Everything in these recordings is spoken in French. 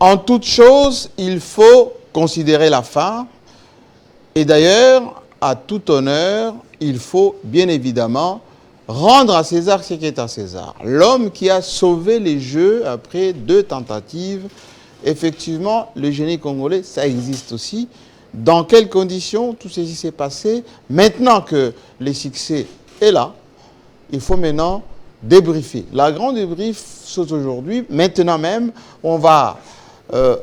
En toute chose, il faut considérer la fin. Et d'ailleurs, à tout honneur, il faut bien évidemment rendre à César ce qui est à César. L'homme qui a sauvé les Jeux après 2 tentatives, effectivement, le génie congolais, ça existe aussi. Dans quelles conditions tout ceci s'est passé? Maintenant que le succès est là, il faut maintenant débriefer. La grande débrief, c'est aujourd'hui. Maintenant même, on va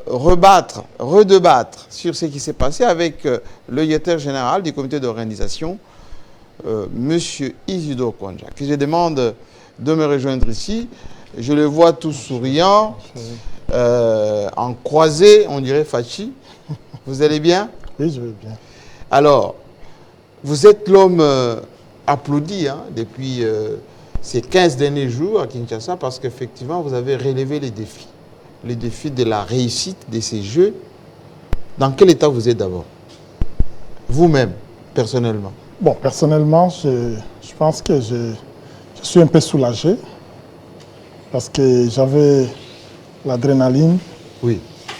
redébattre sur ce qui s'est passé avec le directeur général du comité d'organisation, M. Isidore Kwanja, que je demande de me rejoindre ici. Je le vois tout souriant, en croisé, on dirait Fachi. Vous allez bien? Oui, je vais bien. Alors, vous êtes l'homme applaudi depuis ces 15 derniers jours à Kinshasa parce qu'effectivement, vous avez relevé les défis de la réussite de ces Jeux. Dans quel état vous êtes d'abord? Vous-même, personnellement. Bon, personnellement, je pense que je suis un peu soulagé parce que j'avais l'adrénaline. Oui.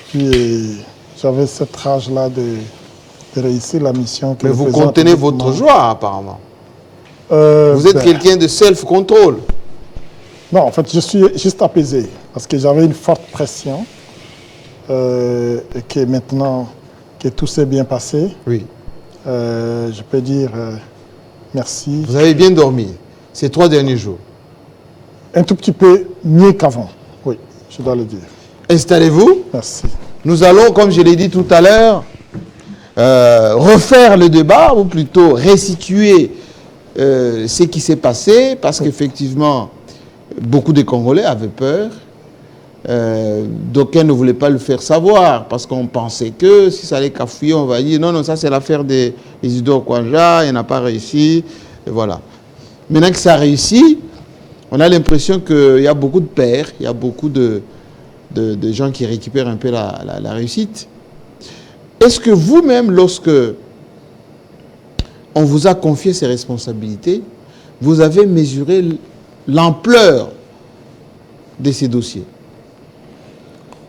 Puis j'avais cette rage-là de réussir la mission. Mais vous contenez votre joie, apparemment. Vous êtes quelqu'un de self-control. Non, en fait, je suis juste apaisé parce que j'avais une forte pression et que maintenant que tout s'est bien passé, oui. Je peux dire merci. Vous avez bien dormi ces 3 derniers jours? Un tout petit peu mieux qu'avant, oui, je dois le dire. Installez-vous. Merci. Nous allons, comme je l'ai dit tout à l'heure, refaire le débat, ou plutôt restituer ce qui s'est passé, parce qu'effectivement, beaucoup de Congolais avaient peur. D'aucuns ne voulaient pas le faire savoir, parce qu'on pensait que si ça allait cafouiller, on va dire non, non, ça c'est l'affaire d'Isidore Kwanja, il n'a pas réussi, et voilà. Maintenant que ça a réussi, on a l'impression qu'il y a beaucoup de pères, il y a beaucoup de gens qui récupèrent un peu la réussite. Est-ce que vous-même, lorsque on vous a confié ces responsabilités, vous avez mesuré l'ampleur de ces dossiers?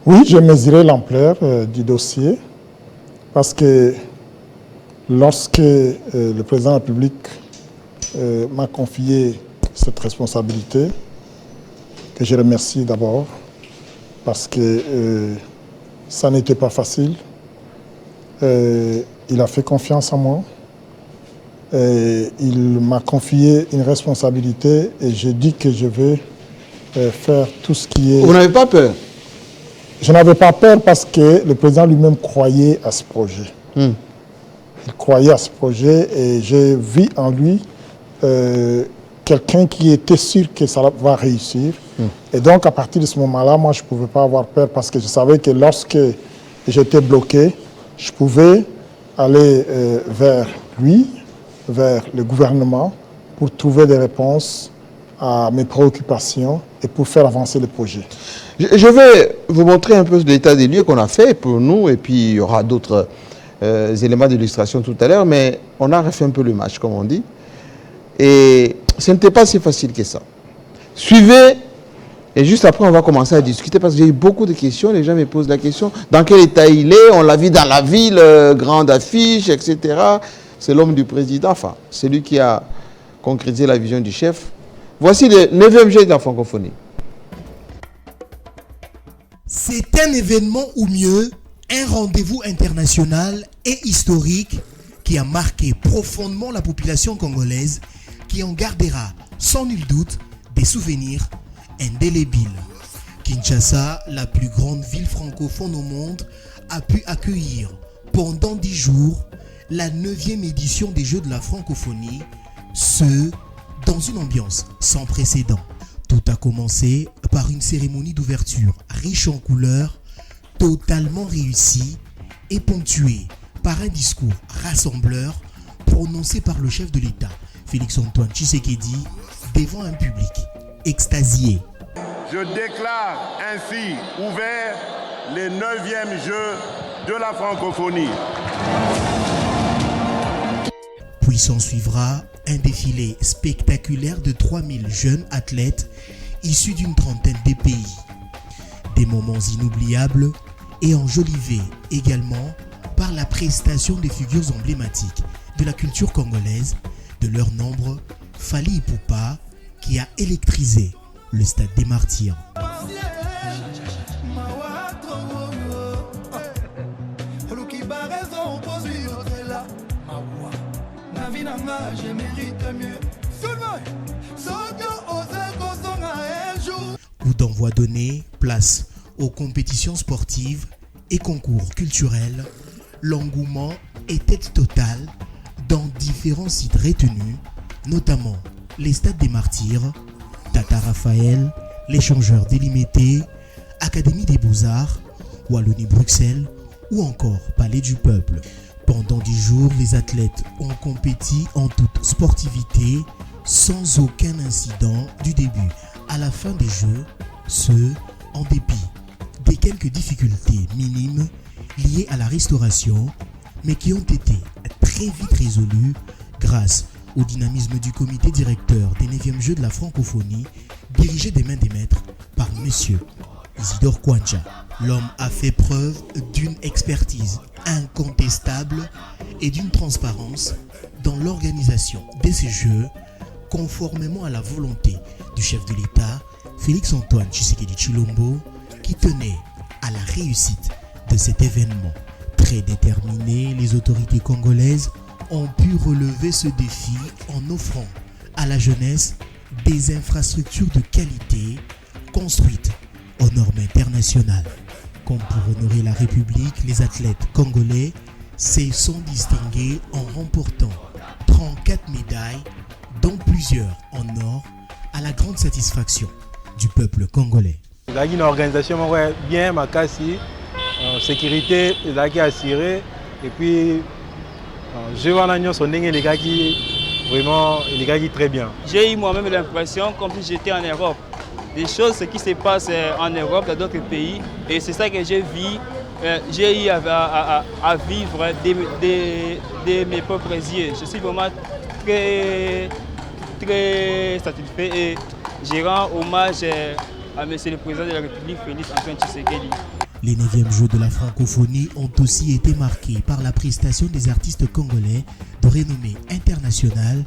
Oui, j'ai mesuré l'ampleur du dossier parce que lorsque le président de la République m'a confié cette responsabilité, que je remercie d'abord parce que ça n'était pas facile. Il a fait confiance en moi. Il m'a confié une responsabilité et j'ai dit que je vais faire tout ce qui est... Vous n'avez pas peur? Je n'avais pas peur parce que le président lui-même croyait à ce projet. Il croyait à ce projet et j'ai vu en lui quelqu'un qui était sûr que ça va réussir. Et donc, à partir de ce moment-là, moi, je ne pouvais pas avoir peur parce que je savais que lorsque j'étais bloqué, je pouvais aller vers lui, vers le gouvernement, pour trouver des réponses à mes préoccupations et pour faire avancer le projet. Je vais vous montrer un peu l'état des lieux qu'on a fait pour nous, et puis il y aura d'autres éléments d'illustration tout à l'heure, mais on a refait un peu le match, comme on dit. Et ce n'était pas si facile que ça. Suivez, et juste après, on va commencer à discuter, parce que j'ai eu beaucoup de questions. Les gens me posent la question, dans quel état il est? On l'a vu dans la ville, grande affiche, etc. C'est l'homme du président, enfin, c'est lui qui a concrétisé la vision du chef. Voici le 9e jet de la francophonie. C'est un événement, ou mieux, un rendez-vous international et historique qui a marqué profondément la population congolaise, qui en gardera sans nul doute des souvenirs indélébiles. Kinshasa, la plus grande ville francophone au monde, a pu accueillir pendant 10 jours la 9e édition des Jeux de la francophonie, ce dans une ambiance sans précédent. Tout a commencé par une cérémonie d'ouverture riche en couleurs, totalement réussie et ponctuée par un discours rassembleur prononcé par le chef de l'État, Félix-Antoine Tshisekedi, devant un public extasié. Je déclare ainsi ouvert les 9e Jeux de la francophonie. Puis s'en suivra un défilé spectaculaire de 3000 jeunes athlètes issus d'une trentaine de pays. Des moments inoubliables et enjolivé également par la prestation des figures emblématiques de la culture congolaise, de leur nombre Fally Ipupa qui a électrisé le stade des Martyrs. Coup d'envoi donné, place aux compétitions sportives et concours culturels. L'engouement était total dans différents sites retenus, notamment les stades des Martyrs, Tata Raphaël, l'échangeur délimité, Académie des Beaux-Arts, Wallonie-Bruxelles ou encore Palais du Peuple. Pendant 10 jours, les athlètes ont compéti en toute sportivité, sans aucun incident du début à la fin des Jeux, ce en dépit des quelques difficultés minimes liées à la restauration, mais qui ont été très vite résolues grâce au dynamisme du comité directeur des 9e Jeux de la francophonie, dirigé des mains des maîtres par M. Isidore Kwanja. L'homme a fait preuve d'une expertise incontestable et d'une transparence dans l'organisation de ces Jeux, conformément à la volonté du chef de l'État, Félix-Antoine Tshisekedi Tshilombo, qui tenait à la réussite de cet événement. Très déterminées, les autorités congolaises ont pu relever ce défi en offrant à la jeunesse des infrastructures de qualité construites aux normes internationales. Comme pour honorer la République, les athlètes congolais se sont distingués en remportant 34 médailles, dont plusieurs en or, à la grande satisfaction du peuple congolais. Il y a une organisation bien, ma cassie, sécurité, il y a assuré, et puis je vois son les gars qui vraiment très bien. J'ai eu moi-même l'impression comme si j'étais en Europe. Des choses qui se passent en Europe, dans d'autres pays, et c'est ça que j'ai vu. J'ai eu à vivre de mes propres yeux. Je suis vraiment très satisfait et je rends hommage à M. le Président de la République, Félix-Antoine Tshisekedi. Les 9e Jeux de la francophonie ont aussi été marqués par la prestation des artistes congolais de renommée internationale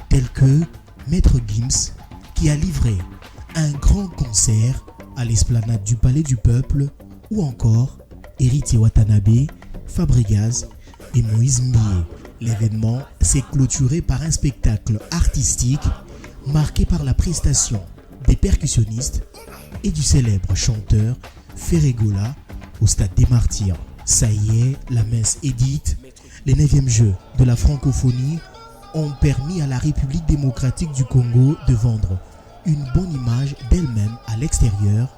tels que Maître Gims, qui a livré un grand concert à l'esplanade du Palais du Peuple, ou encore Héritier Watanabe, Fabregas et Moïse Mbié. L'événement s'est clôturé par un spectacle artistique marqué par la prestation des percussionnistes et du célèbre chanteur Ferregola au stade des Martyrs. Ça y est, la messe est dite. Les 9e Jeux de la francophonie ont permis à la République démocratique du Congo de vendre une bonne image d'elle-même à l'extérieur,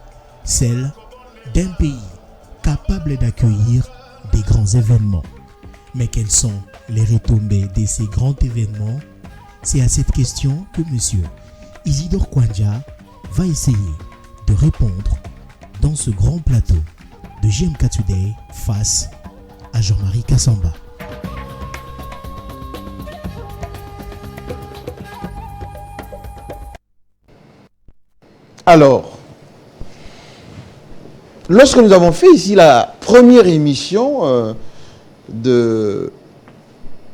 celle d'un pays capable d'accueillir des grands événements. Mais quelles sont les retombées de ces grands événements? C'est à cette question que M. Isidore Kwanja va essayer de répondre dans ce grand plateau de JMK Today face à Jean-Marie Kassamba. Alors, lorsque nous avons fait ici la première émission de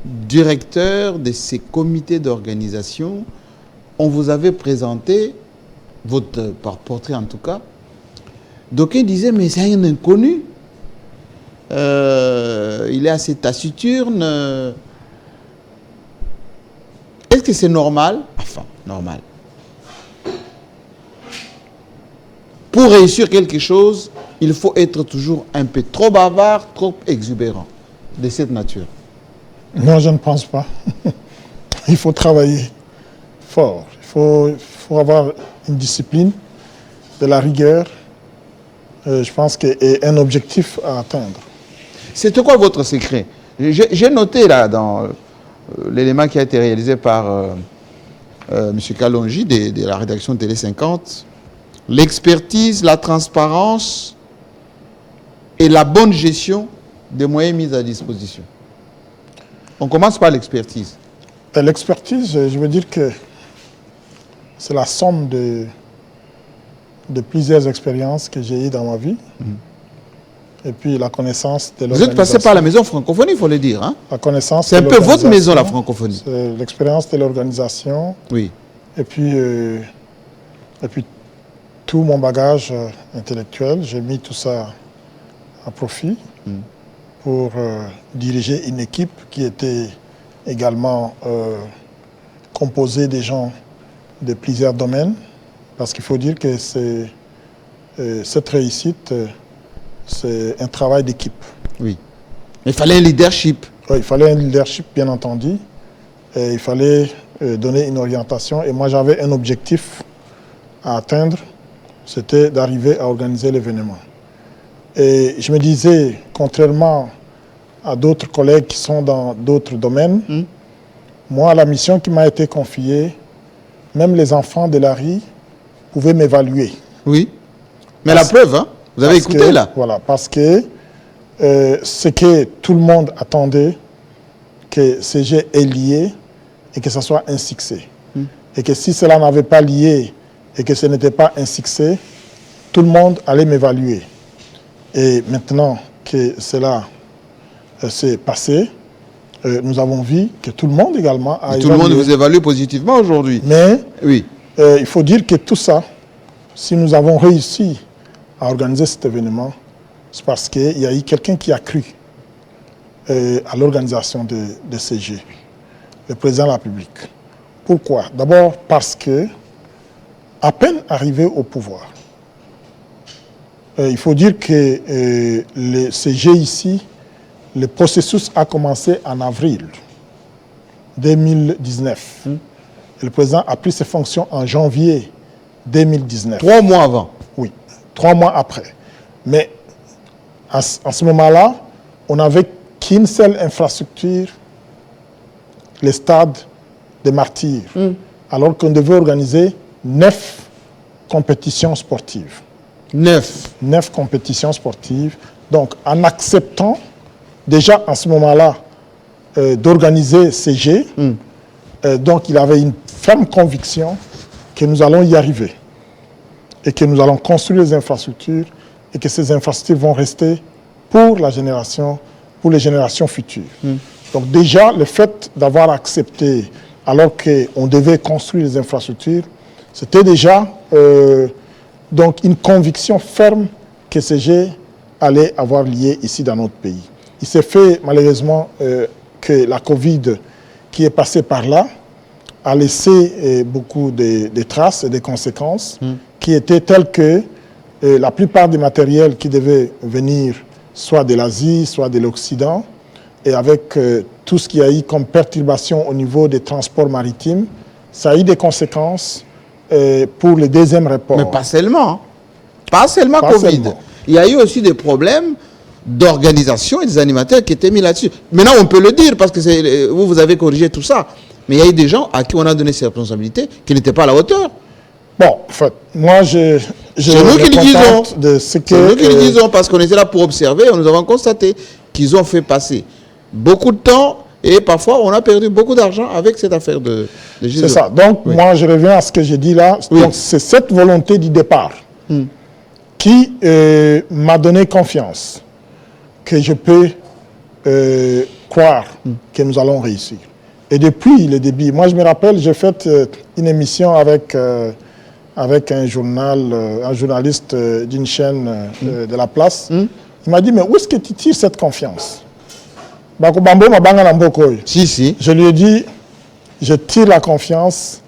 directeur de ces comités d'organisation, on vous avait présenté votre portrait en tout cas. D'aucuns disaient, mais c'est un inconnu. Il est assez taciturne. Est-ce que c'est normal? Enfin, normal. Pour réussir quelque chose, il faut être toujours un peu trop bavard, trop exubérant, de cette nature. Non, je ne pense pas. Il faut travailler fort. Il faut avoir une discipline, de la rigueur, je pense, et un objectif à atteindre. C'est quoi votre secret? J'ai noté là, dans l'élément qui a été réalisé par M. Kalonji de la rédaction Télé 50, l'expertise, la transparence et la bonne gestion des moyens mis à disposition. On commence par l'expertise. L'expertise, je veux dire que c'est la somme de plusieurs expériences que j'ai eues dans ma vie. et puis la connaissance de Vous êtes passé par la maison francophonie, il faut le dire. Hein? La connaissance. C'est un peu votre maison, la francophonie. L'expérience de l'organisation. Oui. Et puis tout mon bagage intellectuel, j'ai mis tout ça à profit pour diriger une équipe qui était également composée des gens de plusieurs domaines. Parce qu'il faut dire que cette réussite, c'est un travail d'équipe. Oui. Il fallait un leadership. Oui, il fallait un leadership, bien entendu. Et il fallait donner une orientation. Et moi, j'avais un objectif à atteindre, c'était d'arriver à organiser l'événement. Et je me disais, contrairement à d'autres collègues qui sont dans d'autres domaines, moi, la mission qui m'a été confiée, même les enfants de la rue pouvaient m'évaluer. Oui. Mais la preuve, hein, vous avez écouté là. Voilà, parce que ce que tout le monde attendait, que CG est lié et que ce soit un succès. Et que si cela n'avait pas lié et que ce n'était pas un succès, tout le monde allait m'évaluer. Et maintenant que cela s'est passé, nous avons vu que tout le monde également a évalué. Tout le monde vous évalue positivement aujourd'hui. Mais oui. Il faut dire que tout ça, si nous avons réussi à organiser cet événement, c'est parce qu'il y a eu quelqu'un qui a cru à l'organisation de CG, le président de la République. Pourquoi? D'abord parce que, à peine arrivé au pouvoir, il faut dire que le CG ici, le processus a commencé en avril 2019. Et le président a pris ses fonctions en janvier 2019. 3 mois avant. Oui, 3 mois après. Mais à ce moment-là, on n'avait qu'une seule infrastructure, le stade des Martyrs, alors qu'on devait organiser 9 compétitions sportives. 9 compétitions sportives. Donc, en acceptant déjà à ce moment-là d'organiser CG, donc il avait une ferme conviction que nous allons y arriver et que nous allons construire les infrastructures et que ces infrastructures vont rester pour les générations futures. Donc déjà, le fait d'avoir accepté, alors qu'on devait construire les infrastructures, c'était déjà donc une conviction ferme que CG allait avoir lieu ici dans notre pays. Il s'est fait malheureusement que la Covid qui est passée par là a laissé beaucoup de traces et de conséquences qui étaient telles que la plupart des matériels qui devaient venir soit de l'Asie, soit de l'Occident, et avec tout ce qu'il y a eu comme perturbation au niveau des transports maritimes, ça a eu des conséquences pour le deuxième report. Mais pas seulement. Hein. Pas seulement Covid. Seulement. Il y a eu aussi des problèmes d'organisation et des animateurs qui étaient mis là-dessus. Maintenant, on peut le dire parce que vous avez corrigé tout ça. Mais il y a eu des gens à qui on a donné ces responsabilités qui n'étaient pas à la hauteur. Bon, en fait, moi, c'est nous qui le disons. C'est nous qui le disons parce qu'on était là pour observer et nous avons constaté qu'ils ont fait passer beaucoup de temps et parfois on a perdu beaucoup d'argent avec cette affaire de Gisons. C'est ça. Donc, moi, je reviens à ce que j'ai dit là. Oui. Donc, c'est cette volonté du départ qui m'a donné confiance que je peux croire que nous allons réussir. Et depuis le début, moi je me rappelle, j'ai fait une émission avec un journaliste d'une chaîne de la place. Il m'a dit, mais où est-ce que tu tires cette confiance? Si. Je lui ai dit, je tire la confiance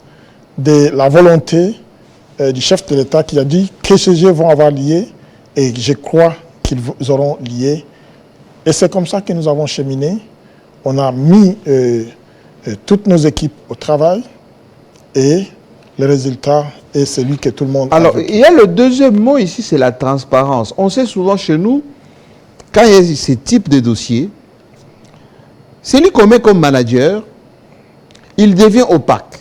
de la volonté du chef de l'État qui a dit que CG vont avoir lié et je crois qu'ils auront lié. Et c'est comme ça que nous avons cheminé. On a mis toutes nos équipes au travail et le résultat est celui que tout le monde Alors, il y a le deuxième mot ici, c'est la transparence. On sait souvent chez nous, quand il y a ce type de dossier, celui qu'on met comme manager, il devient opaque.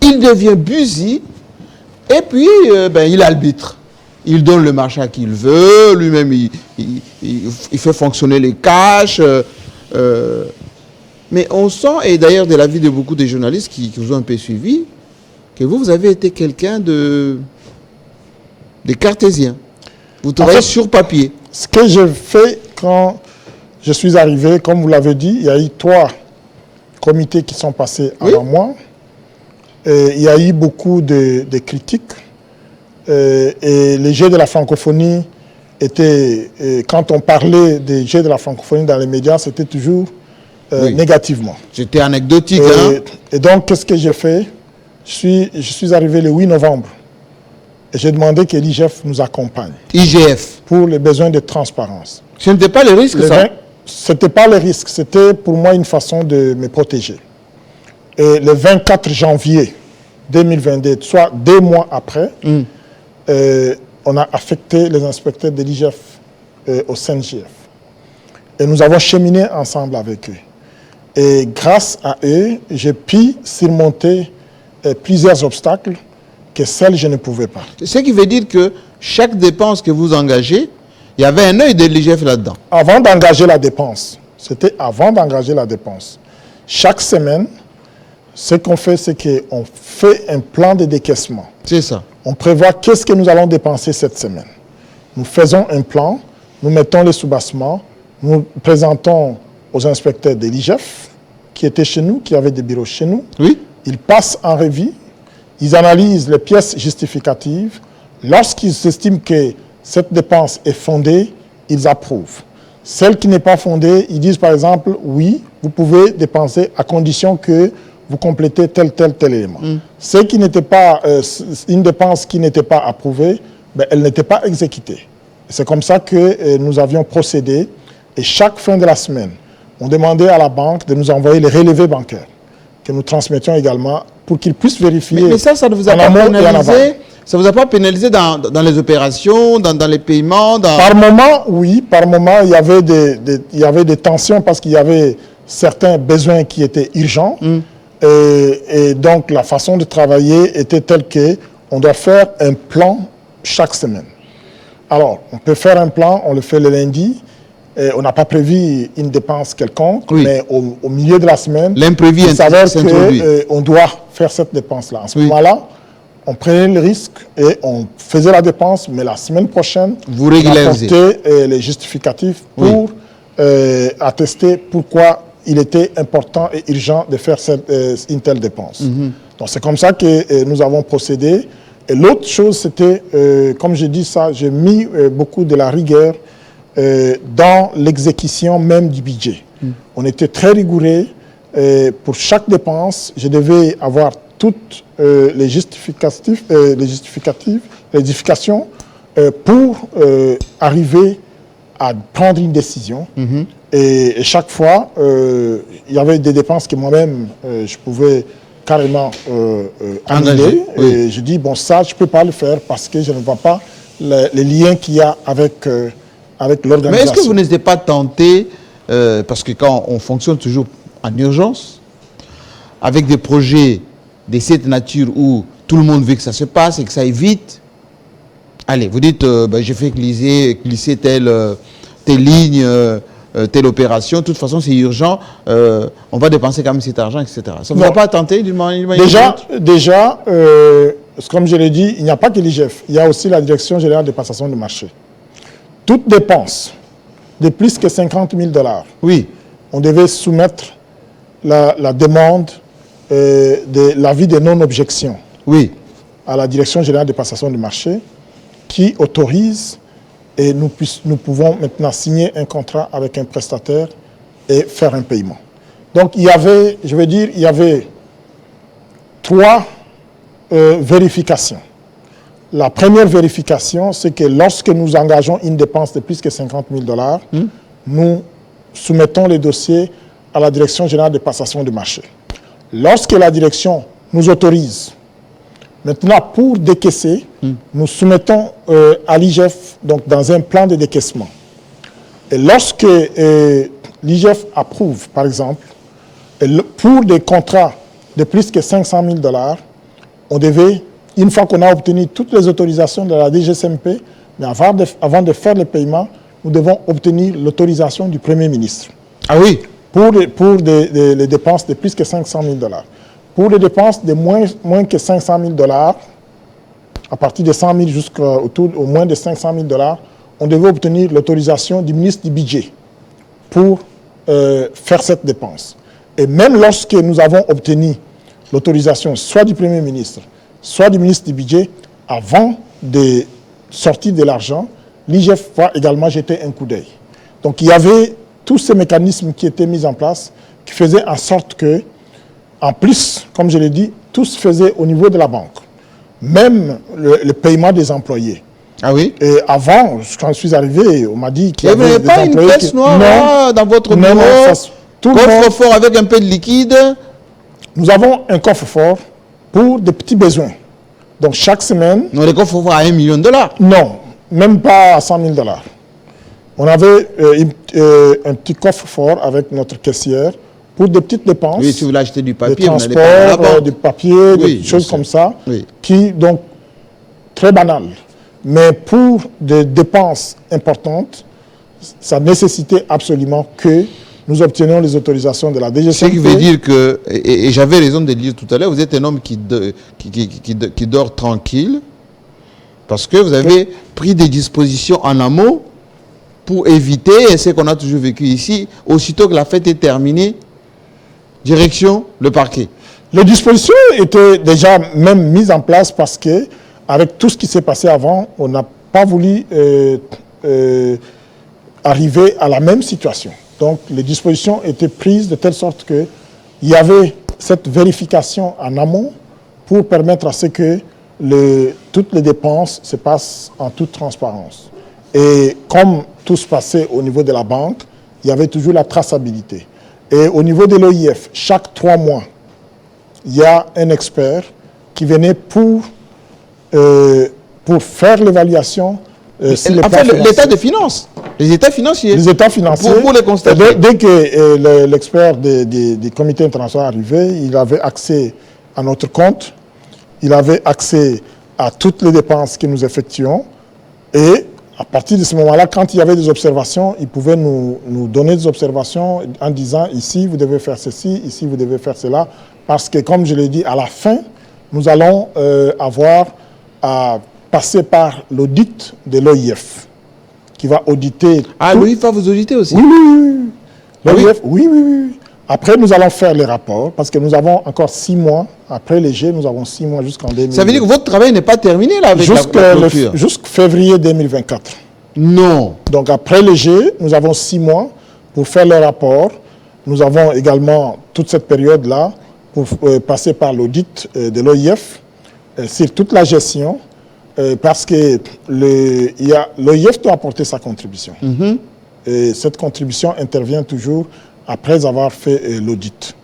Il devient busy et puis il arbitre. Il donne le marché qu'il veut, lui-même il fait fonctionner les cash. Mais on sent, et d'ailleurs de l'avis de beaucoup de journalistes qui vous ont un peu suivi, que vous avez été quelqu'un de cartésien. Vous travaillez sur papier. Ce que j'ai fait quand je suis arrivé, comme vous l'avez dit, il y a eu 3 comités qui sont passés avant moi. Et il y a eu beaucoup de critiques. Et les Jeux de la francophonie étaient, quand on parlait des Jeux de la francophonie dans les médias, c'était toujours négativement. C'était anecdotique. Et donc, qu'est-ce que j'ai fait? Je suis arrivé le 8 novembre. Et j'ai demandé que l'IGF nous accompagne. IGF. Pour les besoins de transparence. Ce n'était pas le risque, ça? Ce n'était pas le risque. C'était pour moi une façon de me protéger. Et le 24 janvier 2022, soit 2 mois après, on a affecté les inspecteurs de l'IGF au CNGF. Et nous avons cheminé ensemble avec eux. Et grâce à eux, j'ai pu surmonter plusieurs obstacles que celles je ne pouvais pas. Ce qui veut dire que chaque dépense que vous engagez, il y avait un œil de l'IGF là-dedans. Avant d'engager la dépense, c'était avant d'engager la dépense. Chaque semaine, ce qu'on fait, c'est qu'on fait un plan de décaissement. C'est ça. On prévoit qu'est-ce que nous allons dépenser cette semaine. Nous faisons un plan, nous mettons les soubassements, nous présentons aux inspecteurs de l'IGF qui étaient chez nous, qui avaient des bureaux chez nous. Oui. Ils passent en revue, ils analysent les pièces justificatives. Lorsqu'ils estiment que cette dépense est fondée, ils approuvent. Celle qui n'est pas fondée, ils disent par exemple, oui, vous pouvez dépenser à condition que vous complétez tel élément. Ce qui n'était pas, une dépense qui n'était pas approuvée, ben, elle n'était pas exécutée. C'est comme ça que nous avions procédé. Et chaque fin de la semaine, on demandait à la banque de nous envoyer les relevés bancaires que nous transmettions également pour qu'ils puissent vérifier. Mais ça ne vous a pas pénalisé? Ça ne vous a pas pénalisé dans les opérations, dans les paiements Par moment, oui. Par moment, il y avait des tensions parce qu'il y avait certains besoins qui étaient urgents. Et donc, la façon de travailler était telle qu'on doit faire un plan chaque semaine. Alors, on peut faire un plan, on le fait le lundi. On n'a pas prévu une dépense quelconque, mais au milieu de la semaine, l'imprévu s'introduit. On doit faire cette dépense-là. À ce moment-là, on prenait le risque et on faisait la dépense, mais la semaine prochaine, vous régularisez. On apportait les justificatifs pour attester pourquoi il était important et urgent de faire une telle dépense. Donc c'est comme ça que nous avons procédé. Et l'autre chose, c'était, comme je dis ça, j'ai mis beaucoup de la rigueur dans l'exécution même du budget. On était très rigoureux. Pour chaque dépense, je devais avoir toutes les justifications pour arriver à prendre une décision. Et chaque fois, il y avait des dépenses que moi-même, je pouvais carrément annuler. Et je dis, bon, ça, je ne peux pas le faire parce que je ne vois pas les liens qu'il y a avec l'organisation. Mais est-ce que vous n'êtes pas tenté, parce que quand on fonctionne toujours en urgence, avec des projets de cette nature où tout le monde veut que ça se passe et que ça aille vite, allez, vous dites, j'ai fait glisser telle ligne, telle opération, de toute façon c'est urgent, on va dépenser quand même cet argent, etc. Ça ne vous a pas tenté d'une manière? Déjà, comme je l'ai dit, il n'y a pas que l'IGF, il y a aussi la Direction générale des passation de marché. Toute dépense de plus que 50 000 $, on devait soumettre la demande de l'avis de non-objection à la Direction générale des passations de marché qui autorise et nous pouvons maintenant signer un contrat avec un prestataire et faire un paiement. Donc il y avait, je veux dire, il y avait 3 vérifications. La première vérification, c'est que lorsque nous engageons une dépense de plus que 50 000 $, nous soumettons les dossiers à la Direction générale des passations de marché. Lorsque la direction nous autorise, maintenant pour décaisser, nous soumettons à l'IGF donc dans un plan de décaissement. Et lorsque l'IGF approuve, par exemple, pour des contrats de plus que 500 000 $, on devait, une fois qu'on a obtenu toutes les autorisations de la DGCMP, mais avant de faire le paiement, nous devons obtenir l'autorisation du Premier ministre. Ah oui? Pour les dépenses de plus que 500 000 $. Pour les dépenses de moins que 500 000 $, à partir de 100 000 jusqu'au moins de 500 000 $, on devait obtenir l'autorisation du ministre du Budget pour faire cette dépense. Et même lorsque nous avons obtenu l'autorisation soit du Premier ministre, soit du ministre du Budget, avant de sortir de l'argent, l'IGF va également jeter un coup d'œil. Donc il y avait tous ces mécanismes qui étaient mis en place qui faisaient en sorte que, en plus, comme je l'ai dit, tout se faisait au niveau de la banque. Même le paiement des employés. Ah oui? Et avant, quand je suis arrivé, on m'a dit qu'il y avait des pas employés une caisse noire dans votre bureau, coffre-fort avec un peu de liquide? Nous avons un coffre-fort pour des petits besoins. Donc chaque semaine... Non, les coffres-forts à $1 million? Non, même pas à $100 000. On avait un petit coffre-fort avec notre caissière pour des petites dépenses. Oui, si vous voulez acheter du papier, des transports, du papier, des choses comme ça, qui, donc, très banales. Mais pour des dépenses importantes, ça nécessitait absolument que nous obtenions les autorisations de la DGCMP. Ce qui veut dire que, et j'avais raison de le dire tout à l'heure, vous êtes un homme qui dort tranquille, parce que vous avez pris des dispositions en amont pour éviter, et c'est qu'on a toujours vécu ici, aussitôt que la fête est terminée, direction le parquet. Les dispositions étaient déjà même mises en place parce que, avec tout ce qui s'est passé avant, on n'a pas voulu arriver à la même situation. Donc, les dispositions étaient prises de telle sorte qu'il y avait cette vérification en amont pour permettre à ce que toutes les dépenses se passent en toute transparence. Et comme tout se passait au niveau de la banque, il y avait toujours la traçabilité. Et au niveau de l'OIF, chaque 3 mois, il y a un expert qui venait pour faire l'évaluation. L'état de finances, les états financiers. Les états financiers. Pour les constater. Dès que l'expert du comité international arrivait, il avait accès à notre compte, il avait accès à toutes les dépenses que nous effectuons. Et à partir de ce moment-là, quand il y avait des observations, il pouvait nous donner des observations en disant ici, vous devez faire ceci, ici, vous devez faire cela. Parce que, comme je l'ai dit, à la fin, nous allons avoir à passer par l'audit de l'OIF, qui va auditer... Ah, l'OIF va vous auditer aussi? Oui, oui, oui. L'OIF, oui. Oui. Après, nous allons faire les rapports, parce que nous avons encore 6 mois. Après les G, nous avons 6 mois jusqu'en 2024. Ça veut dire que votre travail n'est pas terminé là avec la clôture? Jusqu'en février 2024. Non. Donc après les G, nous avons 6 mois pour faire les rapports. Nous avons également toute cette période-là pour passer par l'audit de l'OIF sur toute la gestion, parce que l'OIF doit apporter sa contribution. Et cette contribution intervient toujours après avoir fait l'audit.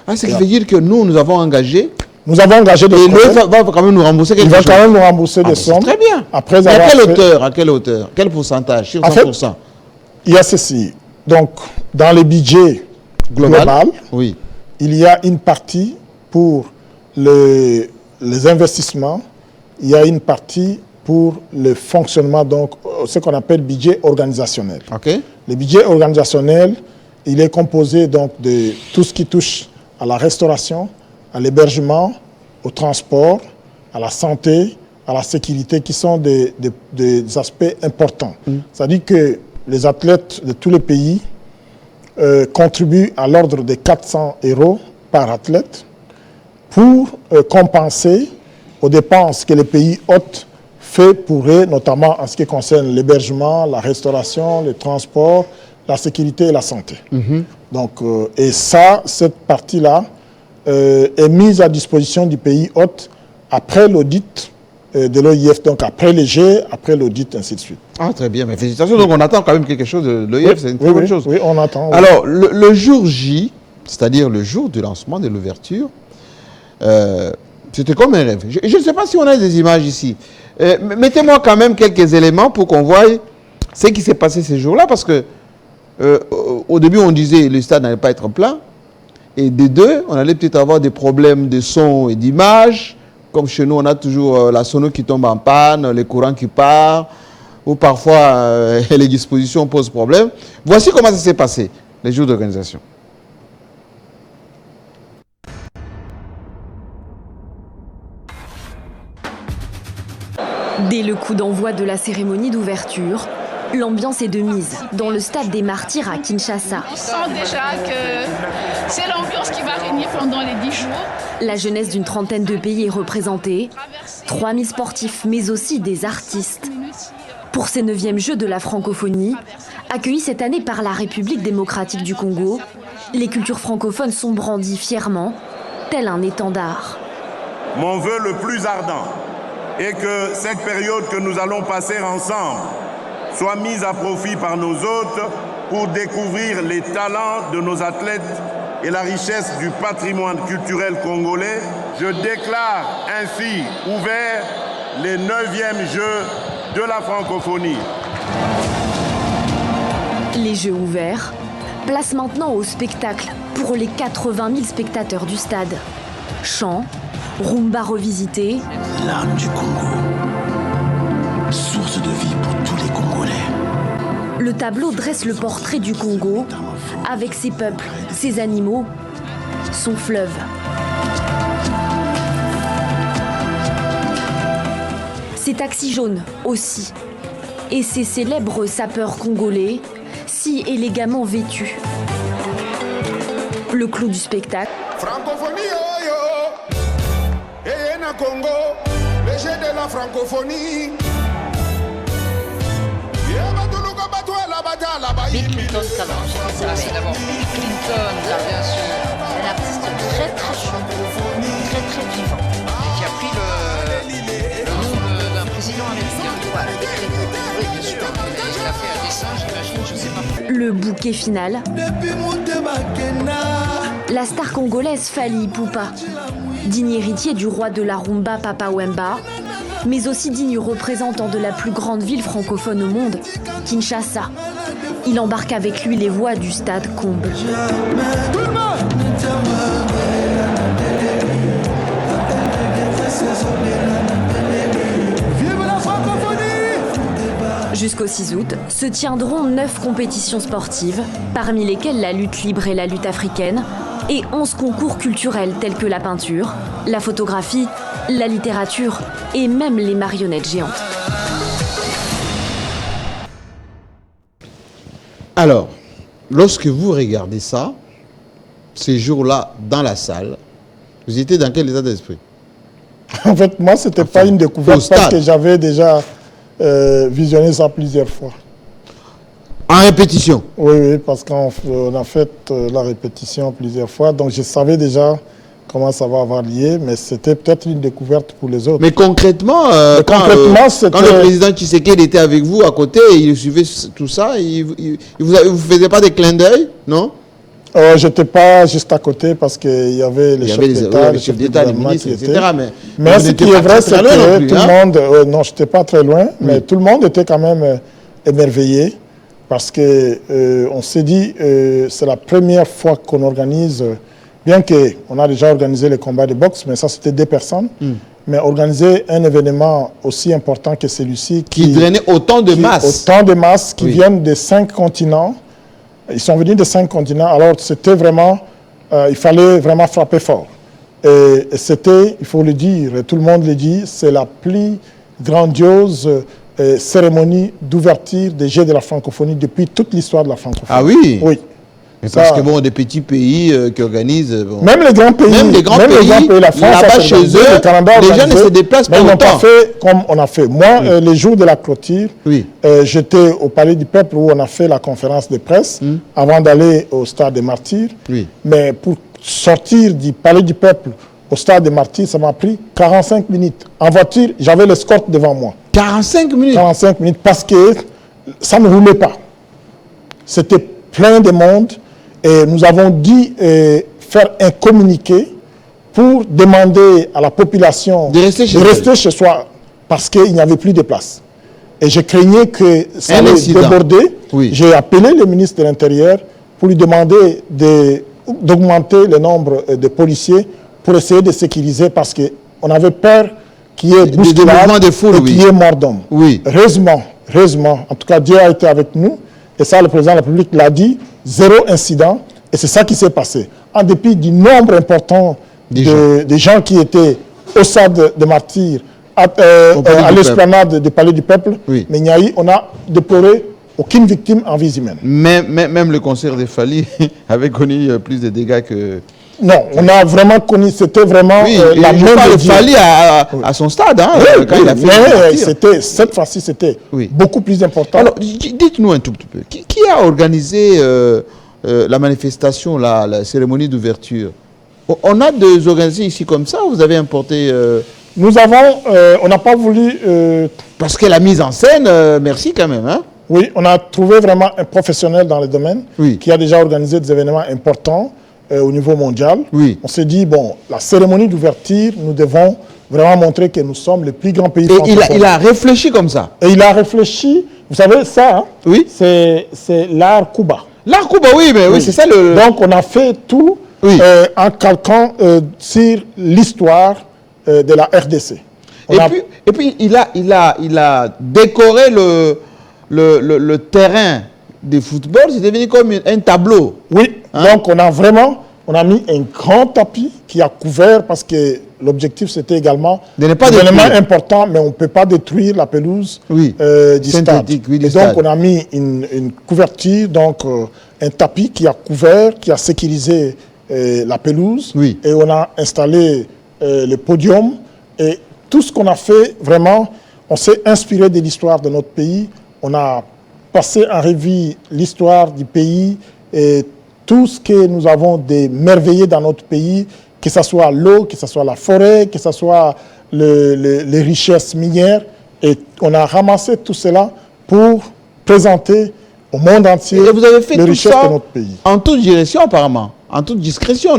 Ah, ce qui veut dire que nous avons engagé. Nous avons engagé des sommes. Et l'OIF va quand même nous rembourser quelque chose. Il va quand même nous rembourser des sommes. Très bien. Après à quelle hauteur? Quel pourcentage? Sur 100%? En fait, il y a ceci. Donc, dans le budget global, oui, il y a une partie pour les investissements, il y a une partie pour le fonctionnement, donc ce qu'on appelle budget organisationnel. Okay. Le budget organisationnel, il est composé donc de tout ce qui touche à la restauration, à l'hébergement, au transport, à la santé, à la sécurité, qui sont des aspects importants. C'est-à-dire que les athlètes de tous les pays contribuent à l'ordre de 400 € par athlète pour compenser aux dépenses que les pays hôtes fait pour eux, notamment en ce qui concerne l'hébergement, la restauration, le transport, la sécurité et la santé. Donc, et ça, cette partie-là est mise à disposition du pays hôte après l'audit de l'OIF, donc après les G, après l'audit, ainsi de suite. Ah, très bien, mais félicitations. Donc on attend quand même quelque chose de l'OIF, c'est une très bonne chose. Oui, on attend. Oui. Alors, le jour J, c'est-à-dire le jour du lancement, de l'ouverture, c'était comme un rêve. Je ne sais pas si on a des images ici. Mettez-moi quand même quelques éléments pour qu'on voie ce qui s'est passé ces jours-là, parce que au début, on disait que le stade n'allait pas être plein, et des deux, on allait peut-être avoir des problèmes de son et d'image. Comme chez nous, on a toujours la sono qui tombe en panne, les courants qui partent, ou parfois les dispositions posent problème. Voici comment ça s'est passé, les jours d'organisation. Dès le coup d'envoi de la cérémonie d'ouverture, L'ambiance est de mise dans le stade des Martyrs à Kinshasa. On sent déjà que c'est l'ambiance qui va régner pendant les 10 jours. La jeunesse d'une trentaine de pays est représentée. 3000 sportifs, mais aussi des artistes. Pour ces 9e Jeux de la francophonie, accueillis cette année par la République démocratique du Congo, les cultures francophones sont brandies fièrement, tel un étendard. Mon vœu le plus ardent est que cette période que nous allons passer ensemble soit mise à profit par nos hôtes pour découvrir les talents de nos athlètes et la richesse du patrimoine culturel congolais. Je déclare ainsi ouverts les 9e Jeux de la francophonie. Les Jeux ouverts, place maintenant au spectacle pour les 80 000 spectateurs du stade. Chants, rumba revisité. L'âme du Congo, source de vie pour tous les Congolais. Le tableau dresse le portrait du Congo avec ses peuples, ses animaux, son fleuve. Ses taxis jaunes aussi, et ses célèbres sapeurs congolais, si élégamment vêtus. Le clou du spectacle. Francophonie, oh yo, et na Congo, le jeu de la francophonie. Bill Clinton Calanche. C'est d'abord Bill Clinton, là, bien sûr. Un artiste très très chaud, très très vivant, et qui a pris le nom d'un président américain. Voilà, Bill Clinton. Oui, bien sûr. Il a fait un dessin, j'imagine, je sais pas. Le bouquet final. La star congolaise Fally Ipupa, digne héritier du roi de la rumba Papa Wemba, mais aussi digne représentant de la plus grande ville francophone au monde, Kinshasa. Il embarque avec lui les voix du stade comble. Jusqu'au 6 août, se tiendront 9 compétitions sportives, parmi lesquelles la lutte libre et la lutte africaine, et 11 concours culturels tels que la peinture, la photographie, la littérature et même les marionnettes géantes. Alors, lorsque vous regardez ça, ces jours-là, dans la salle, vous étiez dans quel état d'esprit? En fait, moi, ce n'était pas une découverte parce que j'avais déjà visionné ça plusieurs fois. En répétition? Oui, parce qu'on a fait la répétition plusieurs fois, donc je savais déjà comment ça va avoir lié, mais c'était peut-être une découverte pour les autres. Mais concrètement, quand le président Tshisekedi était avec vous à côté, il suivait tout ça, il vous faisait pas des clins d'œil, non? Je n'étais pas juste à côté parce qu'il y avait les chefs d'État, les ministres, etc. Mais ce qui est vrai, c'est que tout le monde... non, je n'étais pas très loin, mais tout le monde était quand même émerveillé parce qu'on s'est dit c'est la première fois qu'on organise... Bien qu'on a déjà organisé les combats de boxe, mais ça c'était 2 personnes, mais organiser un événement aussi important que celui-ci qui drainait autant de masses. Qui viennent de 5 continents. Ils sont venus de 5 continents, alors c'était vraiment, il fallait vraiment frapper fort. Et c'était, il faut le dire, tout le monde le dit, c'est la plus grandiose cérémonie d'ouverture des Jeux de la francophonie depuis toute l'histoire de la francophonie. Ah oui? Oui. Mais parce que bon, des petits pays qui organisent... Bon. Même les grands pays, la France, là-bas chez eux, le Canada, les gens ne se déplacent pas autant. Ils n'ont pas fait comme on a fait. Moi, les jours de la clôture, j'étais au Palais du Peuple où on a fait la conférence de presse avant d'aller au Stade des Martyrs. Mais pour sortir du Palais du Peuple au Stade des Martyrs, ça m'a pris 45 minutes. En voiture, j'avais l'escorte devant moi. 45 minutes? 45 minutes parce que ça ne roulait pas. C'était plein de monde. Et nous avons dû faire un communiqué pour demander à la population de rester chez soi parce qu'il n'y avait plus de place. Et je craignais que ça allait déborder. J'ai appelé le ministre de l'Intérieur pour lui demander d'augmenter le nombre de policiers pour essayer de sécuriser parce qu'on avait peur qu'il y ait bousculade et qu'il y ait mort d'homme. Heureusement, en tout cas Dieu a été avec nous. Et ça, le président de la République l'a dit, 0 incident. Et c'est ça qui s'est passé. En dépit du nombre important de gens qui étaient au Stade de Martyrs, à l'esplanade du Palais du Peuple, mais on a déploré aucune victime en vie humaine. Même le concert des Fali avait connu plus de dégâts que... Non, on a vraiment connu, c'était vraiment la même de Fali à son stade, hein, quand il a fait cette fois-ci, c'était beaucoup plus important. Alors, dites-nous un tout petit peu, qui a organisé la manifestation, la cérémonie d'ouverture? On a des organisations ici comme ça, vous avez importé... Nous avons, on n'a pas voulu... Parce que la mise en scène, merci quand même, hein? Oui, on a trouvé vraiment un professionnel dans le domaine qui a déjà organisé des événements importants au niveau mondial. Oui. On s'est dit, bon, la cérémonie d'ouverture, nous devons vraiment montrer que nous sommes le plus grand pays francophones. Et il a réfléchi comme ça. Et il a réfléchi, vous savez ça, hein, oui. C'est l'art Cuba. L'art Cuba, oui, mais oui, c'est ça le... Donc on a fait tout en calquant sur l'histoire de la RDC. Et puis il a décoré le terrain de football, c'est devenu comme un tableau. Oui, hein? Donc on a mis un grand tapis qui a couvert, parce que l'objectif c'était également de ne pas un élément important, mais on ne peut pas détruire la pelouse du stade. Et donc on a mis une couverture, donc un tapis qui a couvert, qui a sécurisé la pelouse, et on a installé le podium, et tout ce qu'on a fait, vraiment, on s'est inspiré de l'histoire de notre pays, on a passé en revue l'histoire du pays et tout ce que nous avons de merveilleux dans notre pays, que ce soit l'eau, que ce soit la forêt, que ce soit les richesses minières. Et on a ramassé tout cela pour présenter au monde entier les richesses de notre pays. En toute direction apparemment, en toute discrétion.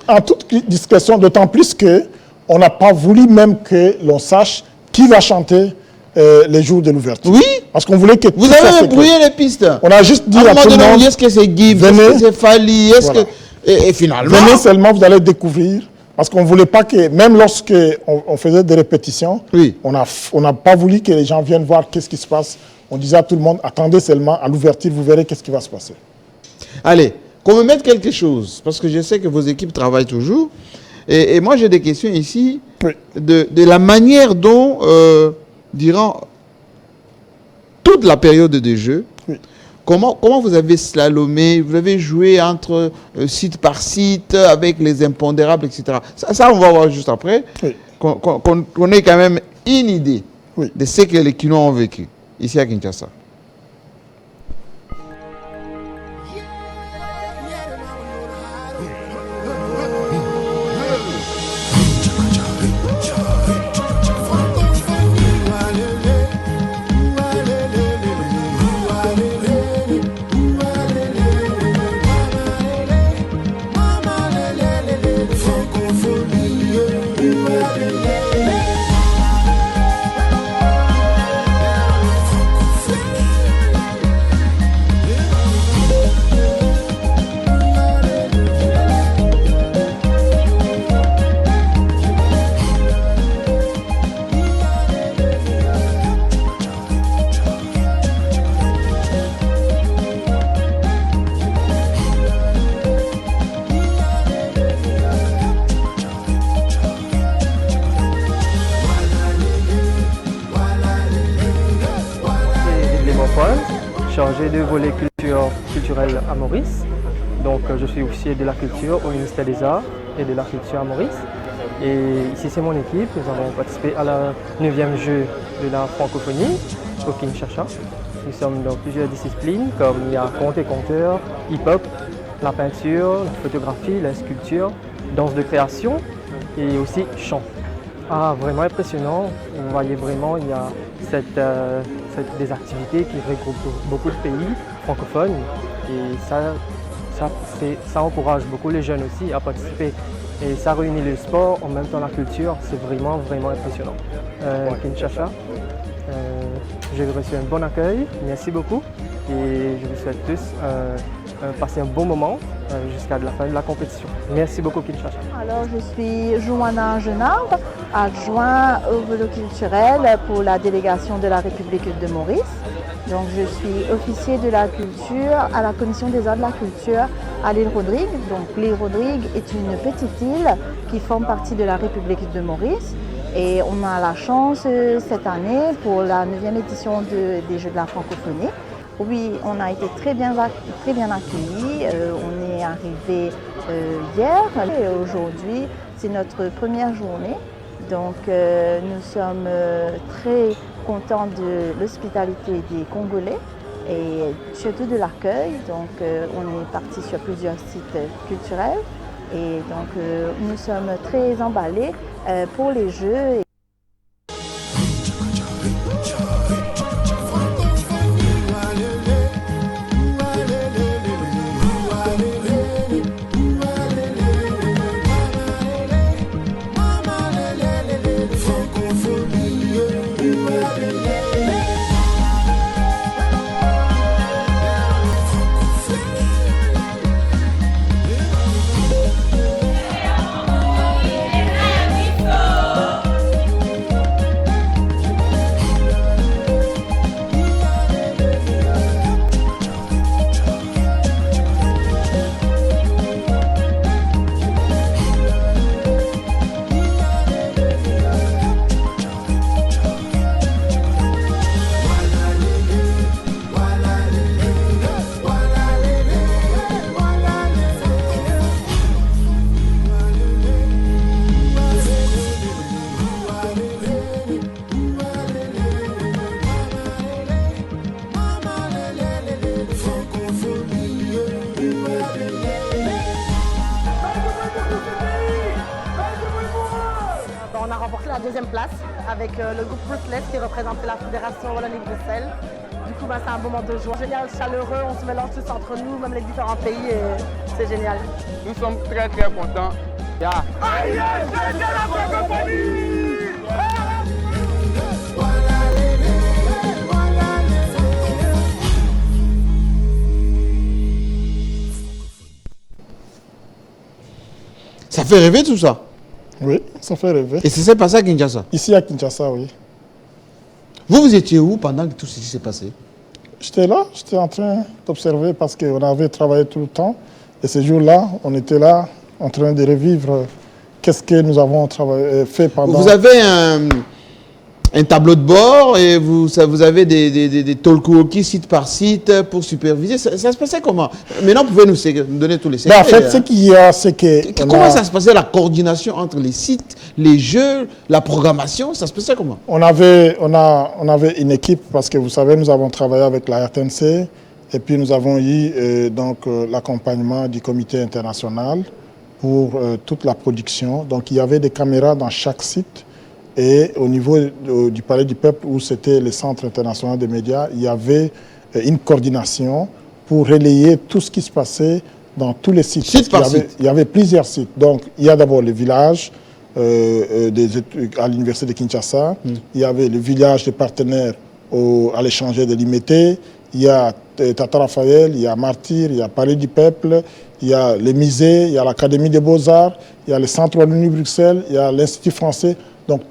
En toute discrétion, d'autant plus qu'on n'a pas voulu même que l'on sache qui va chanter les jours de l'ouverture. Oui. Parce qu'on voulait que vous avez brouillé les pistes. On a juste dit à tout le monde, est-ce que c'est Gibbs, est-ce que c'est Fali, est-ce que... Et finalement... Venez seulement, vous allez découvrir. Parce qu'on ne voulait pas que, même lorsque on faisait des répétitions, on n'a pas voulu que les gens viennent voir qu'est-ce qui se passe. On disait à tout le monde, attendez seulement à l'ouverture, vous verrez qu'est-ce qui va se passer. Allez, qu'on me mette quelque chose, parce que je sais que vos équipes travaillent toujours. Et moi, j'ai des questions ici de la manière dont, durant toute la période de jeu, comment vous avez slalomé, vous avez joué entre site par site, avec les impondérables, etc. Ça on va voir juste après, qu'on ait quand même une idée de ce que les Kinois ont vécu ici à Kinshasa. Chargé de volet culturel à Maurice. Donc je suis officier de la culture au ministère des Arts et de la culture à Maurice. Et ici c'est mon équipe, nous avons participé à la 9e jeu de la francophonie au Kinshasa. Nous sommes dans plusieurs disciplines comme il y a conte et conteur, hip-hop, la peinture, la photographie, la sculpture, danse de création et aussi chant. Ah, vraiment impressionnant, vous voyez vraiment il y a des activités qui regroupent beaucoup de pays francophones et ça encourage beaucoup les jeunes aussi à participer. Et ça réunit le sport, en même temps la culture, c'est vraiment, vraiment impressionnant. Kinshasa, j'ai reçu un bon accueil, merci beaucoup et je vous souhaite tous passer un bon moment jusqu'à la fin de la compétition. Merci beaucoup Kinshasa. Alors je suis Joanna Genard, adjoint au volet culturel pour la délégation de la République de Maurice. Donc je suis officier de la culture à la Commission des arts de la culture à l'île Rodrigue. Donc l'île Rodrigue est une petite île qui forme partie de la République de Maurice. Et on a la chance cette année pour la 9e édition des Jeux de la francophonie Oui, on a été très bien accueillis. On est arrivé hier et aujourd'hui, c'est notre première journée. Donc nous sommes très contents de l'hospitalité des Congolais et surtout de l'accueil. Donc on est parti sur plusieurs sites culturels et donc nous sommes très emballés pour les Jeux. On a remporté la deuxième place avec le groupe Ruthless qui représentait la Fédération Wallonie-Bruxelles. Du coup, c'est un moment de joie. Génial, chaleureux, on se mélange tous entre nous, même les différents pays, et c'est génial. Nous sommes très contents. Yeah. Ça fait rêver tout ça. Oui, ça fait rêver. Et c'est passé à Kinshasa? Ici à Kinshasa, oui. Vous étiez où pendant que tout ceci s'est passé? J'étais là, j'étais en train d'observer parce qu'on avait travaillé tout le temps. Et ce jour-là, on était là en train de revivre qu'est-ce que nous avons fait pendant... Vous avez un tableau de bord et vous avez des talkie site par site pour superviser. Ça se passait comment? Maintenant, vous pouvez nous donner tous les secrets. En fait, ce qu'il y a, c'est que... Comment ça se passait, la coordination entre les sites, les jeux, la programmation? Ça se passait comment? On avait une équipe parce que vous savez, nous avons travaillé avec la RTNC et puis nous avons eu l'accompagnement du comité international pour toute la production. Donc, il y avait des caméras dans chaque site. Et au niveau du Palais du Peuple, où c'était le Centre international des médias, il y avait une coordination pour relayer tout ce qui se passait dans tous les sites. Il y avait plusieurs sites. Donc, il y a d'abord le village à l'université de Kinshasa. Il y avait le village des partenaires à l'échanger de l'IMT. Il y a Tata Raphaël, il y a Martyr, il y a Palais du Peuple, il y a les musées, il y a l'Académie des Beaux-Arts, il y a le Centre Wallonie-Bruxelles, il y a l'Institut français. Donc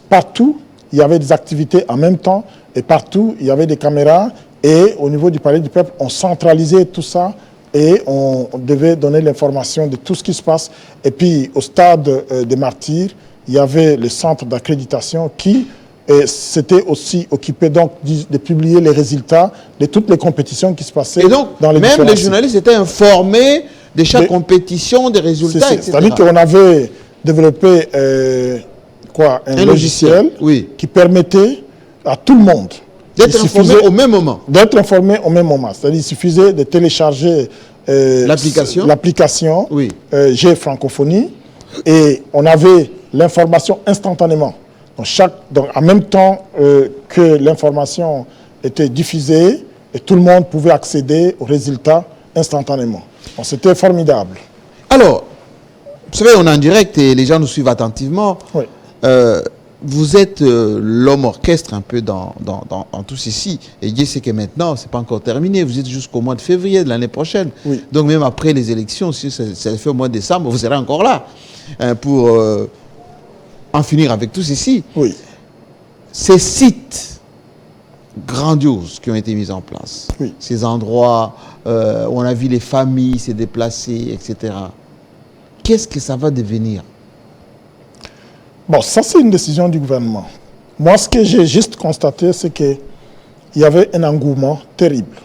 partout, il y avait des activités en même temps et partout, il y avait des caméras. Et au niveau du Palais du Peuple, on centralisait tout ça et on devait donner l'information de tout ce qui se passe. Et puis au stade des Martyrs, il y avait le centre d'accréditation qui s'était aussi occupé donc de publier les résultats de toutes les compétitions qui se passaient. Et donc, dans les même les journalistes étaient informés de chaque compétition, des résultats, etc. C'est-à-dire qu'on avait développé un logiciel qui permettait à tout le monde d'être informé au même moment. D'être informé au même moment. C'est-à-dire qu'il suffisait de télécharger l'application G Francophonie et on avait l'information instantanément. Donc en même temps que l'information était diffusée, et tout le monde pouvait accéder aux résultats instantanément. Donc c'était formidable. Alors, vous savez, on est en direct et les gens nous suivent attentivement. Oui. Vous êtes l'homme orchestre un peu dans tout ceci. Et Dieu sait que maintenant, ce n'est pas encore terminé. Vous êtes jusqu'au mois de février de l'année prochaine. Oui. Donc même après les élections, si ça fait au mois de décembre, vous serez encore là pour en finir avec tout ceci. Oui. Ces sites grandioses qui ont été mis en place, ces endroits où on a vu les familles se déplacer, etc. Qu'est-ce que ça va devenir? Bon, ça c'est une décision du gouvernement. Moi, ce que j'ai juste constaté, c'est qu'il y avait un engouement terrible.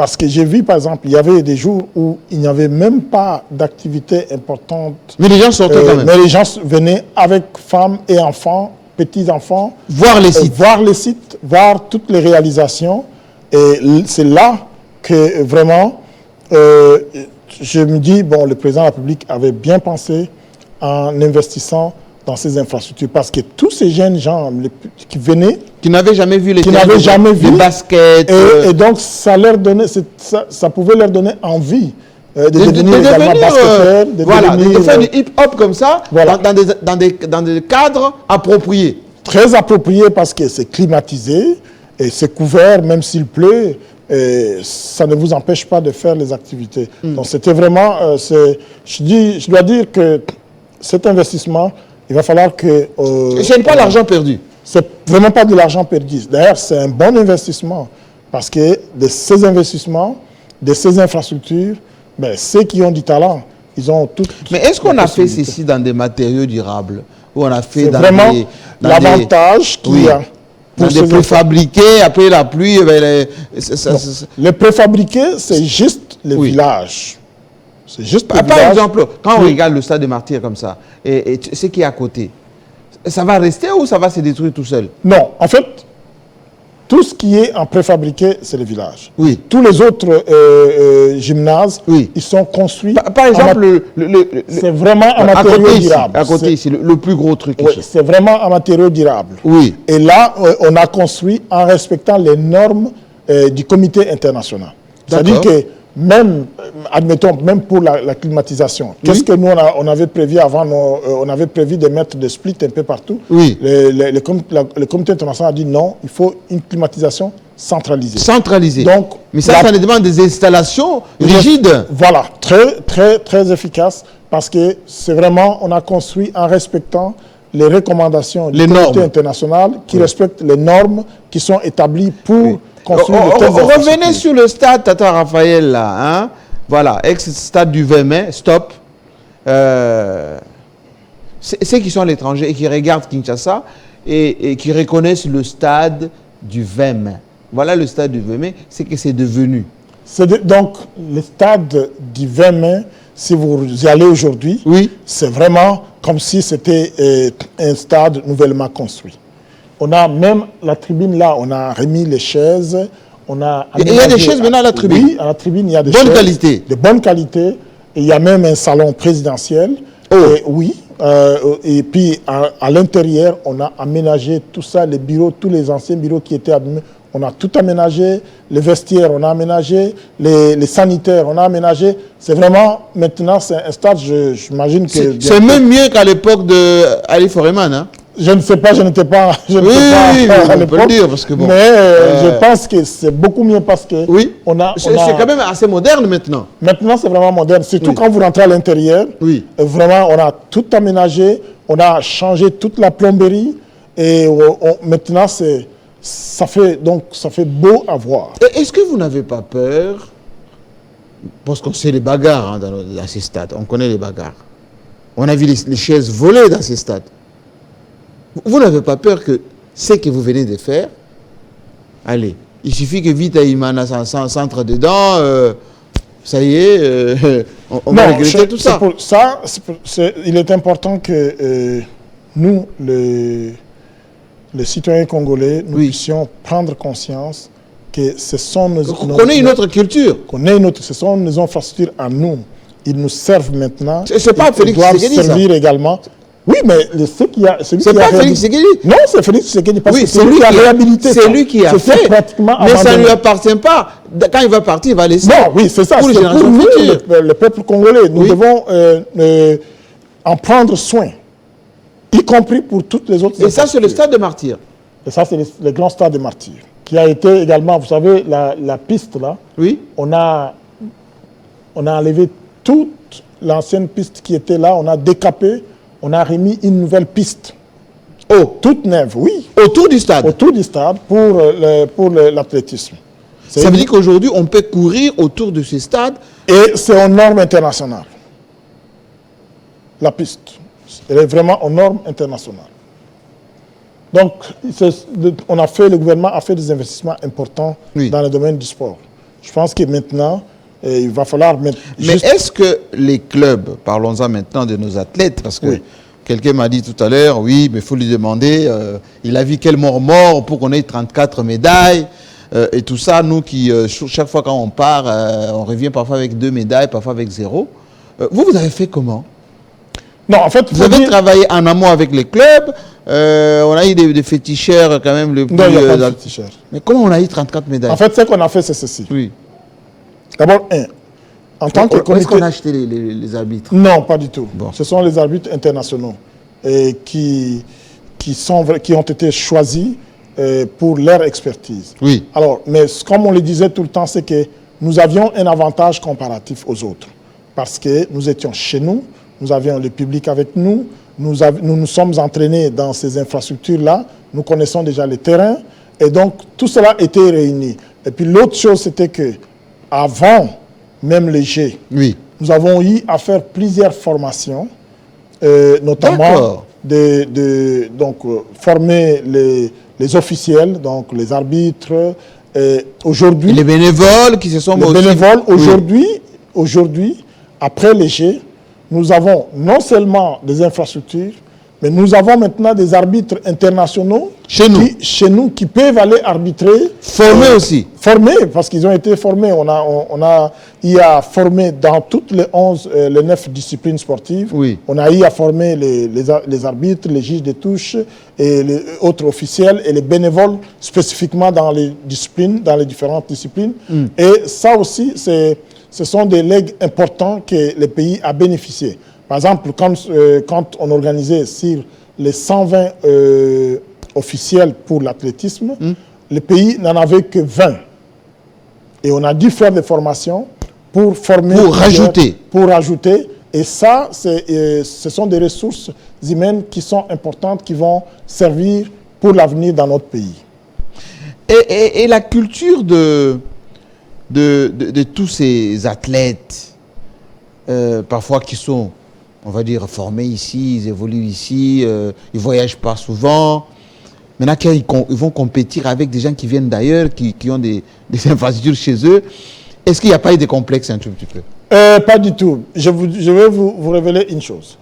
Parce que j'ai vu, par exemple, il y avait des jours où il n'y avait même pas d'activité importante. Mais les gens sortaient quand même. Mais les gens venaient avec femmes et enfants, petits-enfants. Voir les sites. Voir les sites, voir toutes les réalisations. Et c'est là que vraiment, je me dis, bon, le président de la République avait bien pensé en investissant dans ces infrastructures. Parce que tous ces jeunes gens qui venaient... Qui n'avaient jamais vu les baskets. Et donc, ça leur donnait, ça pouvait leur donner envie de devenir également basketteurs. De faire du hip-hop comme ça, voilà. dans des cadres appropriés. Très appropriés parce que c'est climatisé et c'est couvert, même s'il pleut. Et ça ne vous empêche pas de faire les activités. Donc, c'était vraiment... je dois dire que cet investissement, il va falloir que... ce n'est pas l'argent perdu. C'est vraiment pas de l'argent perdu. D'ailleurs, c'est un bon investissement parce que de ces investissements, de ces infrastructures, ben, ceux qui ont du talent, ils ont tout. Mais est-ce qu'on a fait ceci dans des matériaux durables? Ou on a fait dans vraiment l'avantage qu'il y a. Dans des préfabriqués, après la pluie... Les préfabriqués, c'est juste les villages. C'est juste par exemple, quand on regarde le stade de Martyrs comme ça, et ce qui est à côté, ça va rester ou ça va se détruire tout seul? Non, en fait, tout ce qui est en préfabriqué, c'est le village. Oui. Tous les autres gymnases, ils sont construits... Par exemple, c'est vraiment en matériaux durables. À côté, c'est le plus gros truc. Oui, c'est vraiment en matériaux durables. Oui. Et là, on a construit en respectant les normes du comité international. C'est-à-dire que même, admettons, même pour la climatisation, qu'est-ce que nous, on avait prévu avant, on avait prévu de mettre des splits un peu partout. Oui. Le comité international a dit non, il faut une climatisation centralisée. Centralisée. Donc, mais ça demande des installations rigides. Voilà, très, très, très efficace, parce que c'est vraiment, on a construit en respectant les recommandations du comité international qui respectent les normes qui sont établies pour... Revenez sur le stade Tata Raphaël là, hein? Voilà, ex-stade du 20 mai, stop. Ceux qui sont à l'étranger et qui regardent Kinshasa et qui reconnaissent le stade du 20 mai. Voilà le stade du 20 mai, c'est que c'est devenu. Donc, le stade du 20 mai, si vous y allez aujourd'hui, c'est vraiment comme si c'était un stade nouvellement construit. On a même la tribune là, on a remis les chaises. Il y a des chaises maintenant à la tribune? Oui, à la tribune, il y a des chaises. Bonne qualité? De bonne qualité. Et il y a même un salon présidentiel. Et, oui. Et puis, à l'intérieur, on a aménagé tout ça, les bureaux, tous les anciens bureaux qui étaient abîmés. On a tout aménagé. Les vestiaires, on a aménagé. Les sanitaires, on a aménagé. C'est vraiment, maintenant, c'est un stade, j'imagine que... C'est même mieux qu'à l'époque d'Ali Foreman, hein? Je ne sais pas, je n'étais pas à l'époque, mais je pense que c'est beaucoup mieux parce que c'est quand même assez moderne maintenant. Maintenant, c'est vraiment moderne, surtout quand vous rentrez à l'intérieur. Vraiment, on a tout aménagé, on a changé toute la plomberie et maintenant, ça fait beau à voir. Est-ce que vous n'avez pas peur, parce qu'on sait les bagarres dans ces stades, on connaît les bagarres. On a vu les chaises voler dans ces stades. Vous n'avez pas peur que ce que vous venez de faire, allez, il suffit que Vita Imana s'entre dedans, ça y est, on va regretter tout ça. Pour ça, il est important que nous, les citoyens congolais, nous puissions prendre conscience que ce sont qu'on ait une autre culture. Ce sont nos infrastructures à nous. Ils nous servent maintenant. C'est pas Félix Tshisekedi, ça. Servir également. Oui, mais c'est pas Félix Tshisekedi. Non, c'est Félix Tshisekedi parce que c'est lui qui a réhabilité. C'est lui qui a fait. Mais ça ne lui appartient pas. Quand il va partir, il va laisser. Non, oui, c'est ça. Pour nous, le peuple congolais. Nous devons en prendre soin, y compris pour toutes les autres. Et ça, c'est le stade de Martyrs. Et ça, c'est le grand stade de Martyrs, qui a été également, vous savez, la piste là. Oui. On a enlevé toute l'ancienne piste qui était là, on a décapé. On a remis une nouvelle piste. Toute neuve, oui. Autour du stade? Autour du stade pour l'athlétisme. Ça veut dire qu'aujourd'hui, on peut courir autour de ce stade? Et c'est aux normes internationales. La piste. Elle est vraiment aux normes internationales. Donc, le gouvernement a fait des investissements importants dans le domaine du sport. Je pense que maintenant, il va falloir... Mais est-ce que les clubs, parlons-en maintenant de nos athlètes, parce que quelqu'un m'a dit tout à l'heure, oui, mais il faut lui demander, il a vu quel mort pour qu'on ait 34 médailles et tout ça. Nous qui, chaque fois quand on part, on revient parfois avec 2 médailles, parfois avec 0. Vous avez fait comment? Non, en fait, vous avez travaillé en amont avec les clubs. On a eu des féticheurs quand même. Non, il n'y a pas de féticheurs. Mais comment on a eu 34 médailles? En fait, ce qu'on a fait, c'est ceci. Oui. D'abord, en tant que comité... Est-ce qu'on a acheté les arbitres? Non, pas du tout. Bon. Ce sont les arbitres internationaux qui ont été choisis pour leur expertise. Oui. Alors, mais comme on le disait tout le temps, c'est que nous avions un avantage comparatif aux autres. Parce que nous étions chez nous, nous avions le public avec nous, nous nous sommes entraînés dans ces infrastructures-là, nous connaissons déjà les terrains, et donc tout cela était réuni. Et puis l'autre chose, c'était que avant même les Jeux, nous avons eu à faire plusieurs formations, notamment former les officiels, donc les arbitres. Aujourd'hui, les bénévoles qui se sont... Les bénévoles, aujourd'hui, après les Jeux, nous avons non seulement des infrastructures, mais nous avons maintenant des arbitres internationaux chez nous qui peuvent aller arbitrer. Formés aussi. Formés, parce qu'ils ont été formés. Il y a formé dans toutes les 9 disciplines sportives. Oui. On a eu à former les arbitres, les juges de touche et les autres officiels et les bénévoles spécifiquement dans les différentes disciplines. Et ça aussi, ce sont des legs importants que le pays a bénéficié. Par exemple, quand on organisait sur les 120 officiels pour l'athlétisme, le pays n'en avait que 20. Et on a dû faire des formations pour former... Pour rajouter. Et ça, ce sont des ressources humaines qui sont importantes, qui vont servir pour l'avenir dans notre pays. Et la culture de tous ces athlètes, parfois qui sont, on va dire, formés ici, ils évoluent ici, ils ne voyagent pas souvent. Maintenant qu'ils vont compétir avec des gens qui viennent d'ailleurs, qui ont des infrastructures chez eux, est-ce qu'il n'y a pas eu de complexe un tout petit peu? Pas du tout. Je vais vous révéler une chose.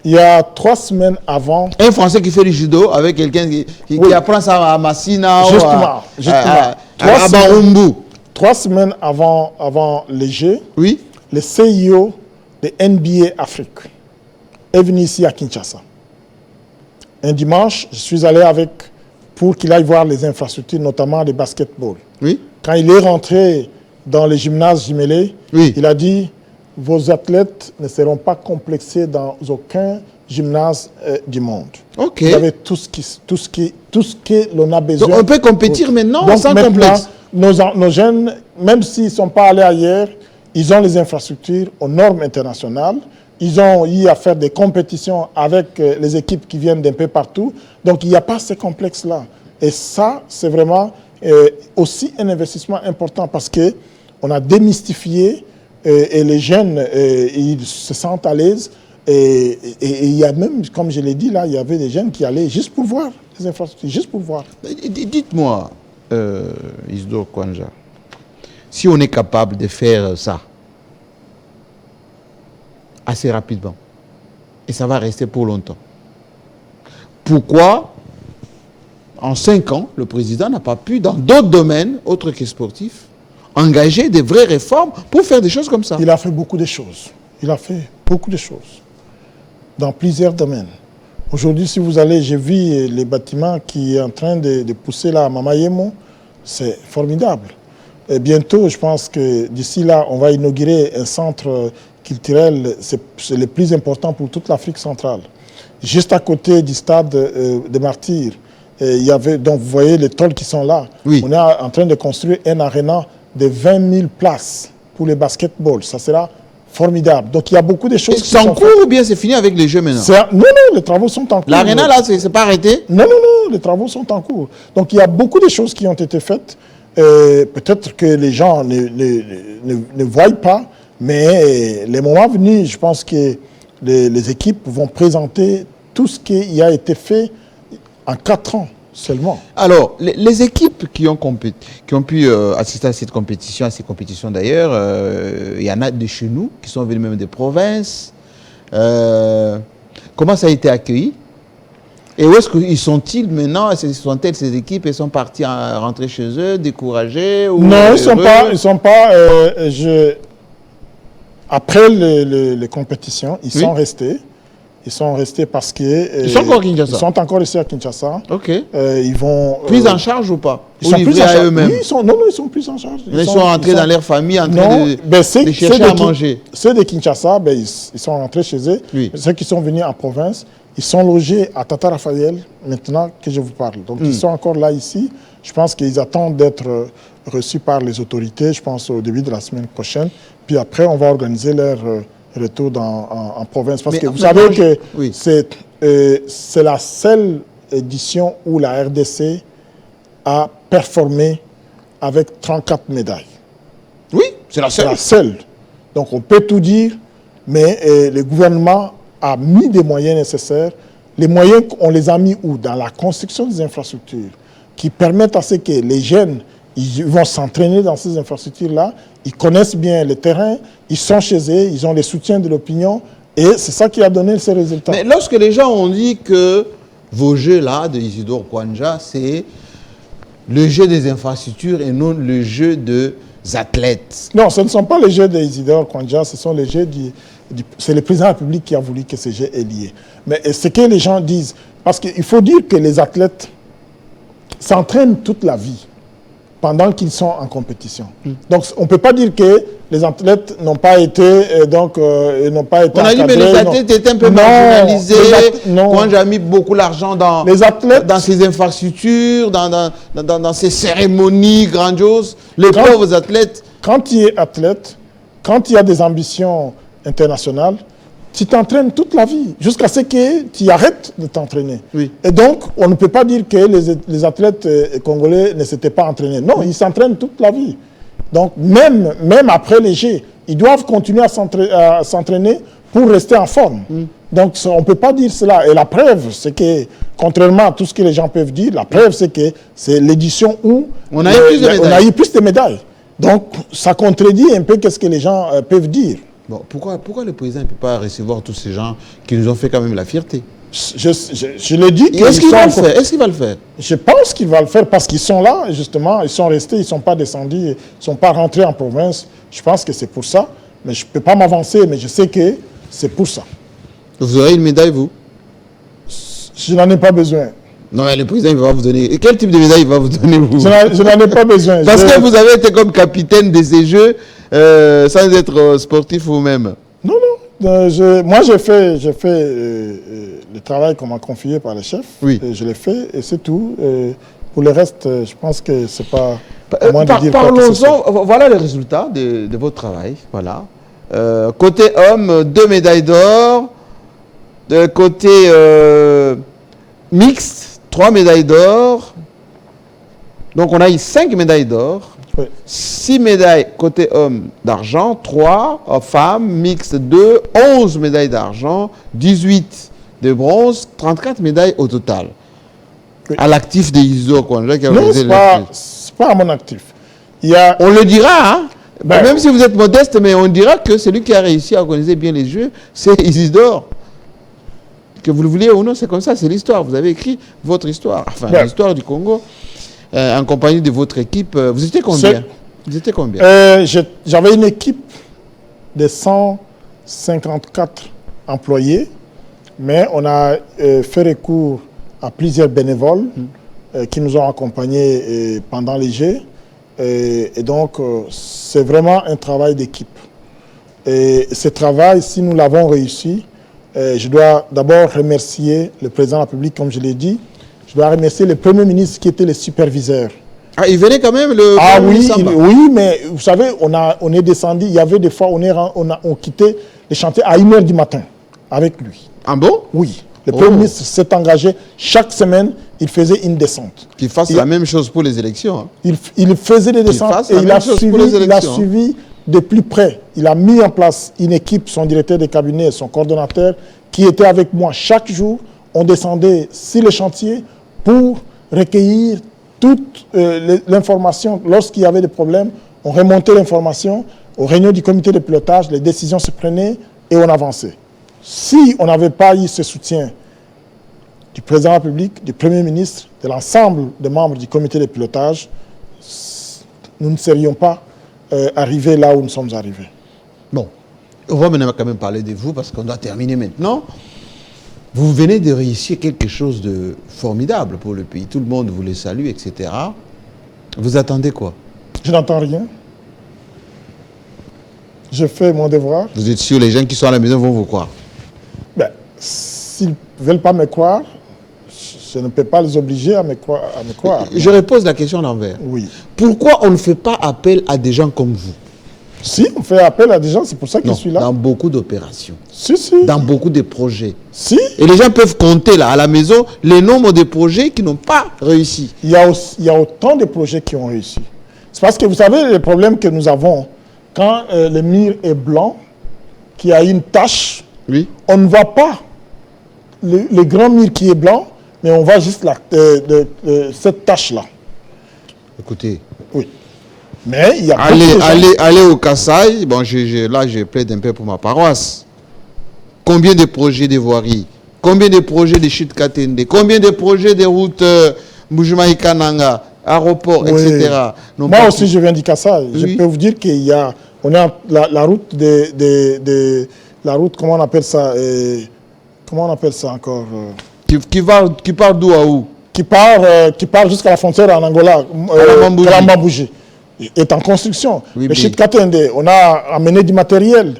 Il y a 3 semaines avant... Un Français qui fait du judo avec quelqu'un qui apprend ça à Massina ou à Barumbu. 3 semaines avant les Jeux, le CIO de NBA Afrique est venu ici à Kinshasa. Un dimanche, je suis allé pour qu'il aille voir les infrastructures, notamment de basketball. Quand il est rentré dans les gymnases jumelés, il a dit « Vos athlètes ne seront pas complexés dans aucun gymnase du monde. Vous avez tout ce que l'on a besoin. » Donc on peut compétir maintenant sans complexe. Nos jeunes, même s'ils ne sont pas allés ailleurs, ils ont les infrastructures aux normes internationales. Ils ont eu à faire des compétitions avec les équipes qui viennent d'un peu partout. Donc, il n'y a pas ce complexe-là. Et ça, c'est vraiment aussi un investissement important parce qu'on a démystifié et les jeunes, ils se sentent à l'aise. Et il y a même, comme je l'ai dit là, il y avait des jeunes qui allaient juste pour voir les infrastructures, juste pour voir. Dites-moi, Isidore Kwanja, si on est capable de faire ça assez rapidement, et ça va rester pour longtemps, pourquoi en 5 ans, le président n'a pas pu, dans d'autres domaines, autres que sportifs, engager des vraies réformes pour faire des choses comme ça? Il a fait beaucoup de choses. Il a fait beaucoup de choses dans plusieurs domaines. Aujourd'hui, si vous allez, j'ai vu les bâtiments qui est en train de pousser là à Mamayemo, c'est formidable. Et bientôt, je pense que d'ici là, on va inaugurer un centre culturel, c'est le plus important pour toute l'Afrique centrale. Juste à côté du stade des Martyrs, il y avait, donc vous voyez les tôles qui sont là. On est en train de construire un aréna de 20 000 places pour le basketball. Ça sera formidable. Donc il y a beaucoup de choses. C'est en cours ou bien c'est fini avec les Jeux maintenant? Non, les travaux sont en cours. L'aréna là, c'est pas arrêté? Non, les travaux sont en cours. Donc il y a beaucoup de choses qui ont été faites. Peut-être que les gens ne voient pas, mais les moments venus, je pense que les équipes vont présenter tout ce qui a été fait en 4 ans. seulement. Alors, les équipes qui ont pu assister à cette compétition, à ces compétitions d'ailleurs, il y en a de chez nous qui sont venus même des provinces. Comment ça a été accueilli? Et où est-ce qu'ils sont-ils maintenant? Sont-elles ces équipes? Elles sont parties rentrer chez eux, découragées ou non, ils sont pas. Après les compétitions, ils sont restés. Ils sont restés parce que... ils sont encore à Kinshasa? Ils sont encore ici à Kinshasa. Ok. Ils vont... Pris en charge ou pas? Ils sont pris en charge eux-mêmes? Oui, ils sont pris en charge. Ils sont rentrés dans leur famille en train de chercher à manger. Ceux de Kinshasa, ils sont rentrés chez eux. Oui. Ceux qui sont venus en province, ils sont logés à Tata Raphaël, maintenant que je vous parle. Donc, ils sont encore là, ici. Je pense qu'ils attendent d'être reçus par les autorités, je pense, au début de la semaine prochaine. Puis après, on va organiser leur retour en province. Parce que vous savez que c'est la seule édition où la RDC a performé avec 34 médailles. Oui, c'est la seule. C'est la seule. Donc, on peut tout dire, mais le gouvernement a mis des moyens nécessaires. Les moyens, on les a mis où? Dans la construction des infrastructures qui permettent à ce que les jeunes ils vont s'entraîner dans ces infrastructures-là, ils connaissent bien le terrain, ils sont chez eux, ils ont le soutien de l'opinion, et c'est ça qui a donné ces résultats. Mais lorsque les gens ont dit que vos jeux-là, de Isidore Kwanja, c'est le jeu des infrastructures et non le jeu des athlètes. Non, ce ne sont pas les jeux de Isidore Kwanja, ce sont les jeux c'est le président de la République qui a voulu que ces jeux aient lieu. Mais ce que les gens disent, parce qu'il faut dire que les athlètes s'entraînent toute la vie pendant qu'ils sont en compétition. Donc, on ne peut pas dire que les athlètes n'ont pas été, n'ont pas été on a dit, mais les athlètes étaient un peu marginalisés. Quand j'ai mis beaucoup d'argent dans ces infrastructures, dans ces cérémonies grandioses, les pauvres athlètes. Quand tu es athlète, quand tu as des ambitions internationales, tu t'entraînes toute la vie, jusqu'à ce que tu arrêtes de t'entraîner. Oui. Et donc, on ne peut pas dire que les athlètes congolais ne s'étaient pas entraînés. Non, ils s'entraînent toute la vie. Donc, même après les Jeux, ils doivent continuer à s'entraîner pour rester en forme. Donc, on ne peut pas dire cela. Et la preuve, c'est que, contrairement à tout ce que les gens peuvent dire, la preuve, c'est que c'est l'édition où on a eu plus de médailles. Donc, ça contredit un peu ce que les gens peuvent dire. Bon, pourquoi le président ne peut pas recevoir tous ces gens qui nous ont fait quand même la fierté? Je le dis. Est-ce qu'il va le faire? Est-ce qu'il va le faire? Je pense qu'il va le faire parce qu'ils sont là, justement. Ils sont restés, ils ne sont pas descendus, ils ne sont pas rentrés en province. Je pense que c'est pour ça. Mais je ne peux pas m'avancer, mais je sais que c'est pour ça. Vous aurez une médaille, vous? Je n'en ai pas besoin. Non, mais le président, il va vous donner. Et quel type de médaille il va vous donner, vous? Je n'en ai pas besoin. Parce que vous avez été comme capitaine de ces Jeux sans être sportif vous-même. Non, non. Moi, j'ai fait le travail qu'on m'a confié par le chef. Oui. Et je l'ai fait et c'est tout. Pour le reste, je pense que c'est pas à moi de dire quoi que ce soit. Parlons-en. Voilà le résultat de votre travail. Voilà. Côté homme, 2 médailles d'or. De côté mixte, 3 médailles d'or. Donc on a eu 5 médailles d'or. Oui. 6 médailles côté homme d'argent, 3 femmes, mixte 2, 11 médailles d'argent, 18 de bronze, 34 médailles au total. Oui. À l'actif de Isidore Kwanja qui a organisé. Non, ce n'est pas à mon actif. On le dira, hein? Même si vous êtes modeste, mais on dira que celui qui a réussi à organiser bien les Jeux, c'est Isidore. Que vous le vouliez ou non, c'est comme ça, c'est l'histoire. Vous avez écrit votre histoire, enfin l'histoire du Congo. En compagnie de votre équipe, vous étiez combien? J'avais une équipe de 154 employés, mais on a fait recours à plusieurs bénévoles qui nous ont accompagnés pendant les Jeux. Et donc, c'est vraiment un travail d'équipe. Et ce travail, si nous l'avons réussi, je dois d'abord remercier le président de la République, comme je l'ai dit. Je dois remercier le Premier ministre qui était le superviseur. Ah, il venait quand même le... Ah oui, oui, mais vous savez, on est descendu, il y avait des fois, on quittait les chantiers à 1h du matin avec lui. Ah bon? Oui. Le Premier ministre s'est engagé, chaque semaine, il faisait une descente. Qu'il fasse la même chose pour les élections. Hein. Il faisait des descentes et il a suivi de plus près. Il a mis en place une équipe, son directeur de cabinet, son coordonnateur, qui était avec moi chaque jour. On descendait sur les chantiers pour recueillir toute l'information. Lorsqu'il y avait des problèmes, on remontait l'information aux réunions du comité de pilotage, les décisions se prenaient et on avançait. Si on n'avait pas eu ce soutien du président de la République, du Premier ministre, de l'ensemble des membres du comité de pilotage, nous ne serions pas arrivés là où nous sommes arrivés. Bon, on va maintenant quand même parler de vous parce qu'on doit terminer maintenant. Vous venez de réussir quelque chose de formidable pour le pays. Tout le monde vous les salue, etc. Vous attendez quoi? Je n'entends rien. Je fais mon devoir. Vous êtes sûr, les gens qui sont à la maison vont vous croire? Ben, s'ils ne veulent pas me croire, je ne peux pas les obliger à me croire. Je repose la question à l'envers. Oui. Pourquoi on ne fait pas appel à des gens comme vous? Si, on fait appel à des gens, c'est pour ça que je suis là. Dans beaucoup d'opérations. Si, si. Dans beaucoup de projets. Si. Et les gens peuvent compter là, à la maison, les nombres de projets qui n'ont pas réussi. Il y a autant de projets qui ont réussi. C'est parce que vous savez, le problème que nous avons, quand le mur est blanc, qu'il y a une tache, oui. On ne voit pas le grand mur qui est blanc, mais on voit juste cette tache-là. Écoutez. Oui. Mais il y a allez au Kassai. Bon, là, je plaide un peu pour ma paroisse. Combien de projets de voirie? Combien de projets de chute Katende? Combien de projets de routes Mbujimaï-Kananga, aéroport, oui. Etc. Moi aussi, je viens du Kassai. Oui. Je peux vous dire qu'il y a... On est la route la route, comment on appelle ça comment on appelle ça encore qui part d'où à où? Qui part jusqu'à la frontière en Angola, Kalambambouji, est en construction. Oui, le Chit Katende, on a amené du matériel.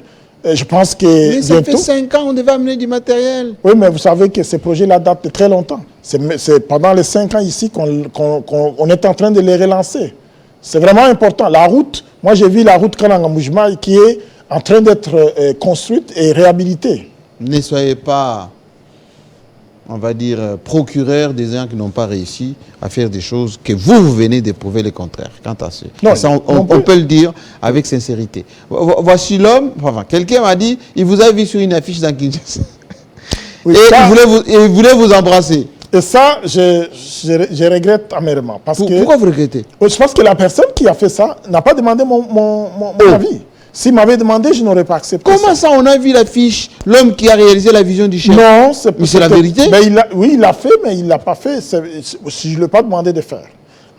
Je pense que mais ça fait 5 ans on devait amener du matériel. Oui, mais vous savez que ces projets-là datent de très longtemps. C'est pendant les 5 ans ici qu'on est en train de les relancer. C'est vraiment important. La route, moi j'ai vu la route Kananga-Mbujimaï qui est en train d'être construite et réhabilitée. Ne soyez pas, on va dire, procureur des gens qui n'ont pas réussi à faire des choses que vous venez d'éprouver le contraire. Quant à ce. Non, ça, on peut le dire avec sincérité. Voici l'homme, enfin, quelqu'un m'a dit, il vous a vu sur une affiche dans Kinshasa. Oui, et il voulait vous embrasser. Et ça, je regrette amèrement. Pourquoi vous regrettez? Je pense que la personne qui a fait ça n'a pas demandé mon avis. S'il m'avait demandé, je n'aurais pas accepté. Comment ça, on a vu l'affiche, l'homme qui a réalisé la vision du chef? Non, c'est la vérité. Oui, il l'a fait, mais il ne l'a pas fait si je ne l'ai pas demandé de faire.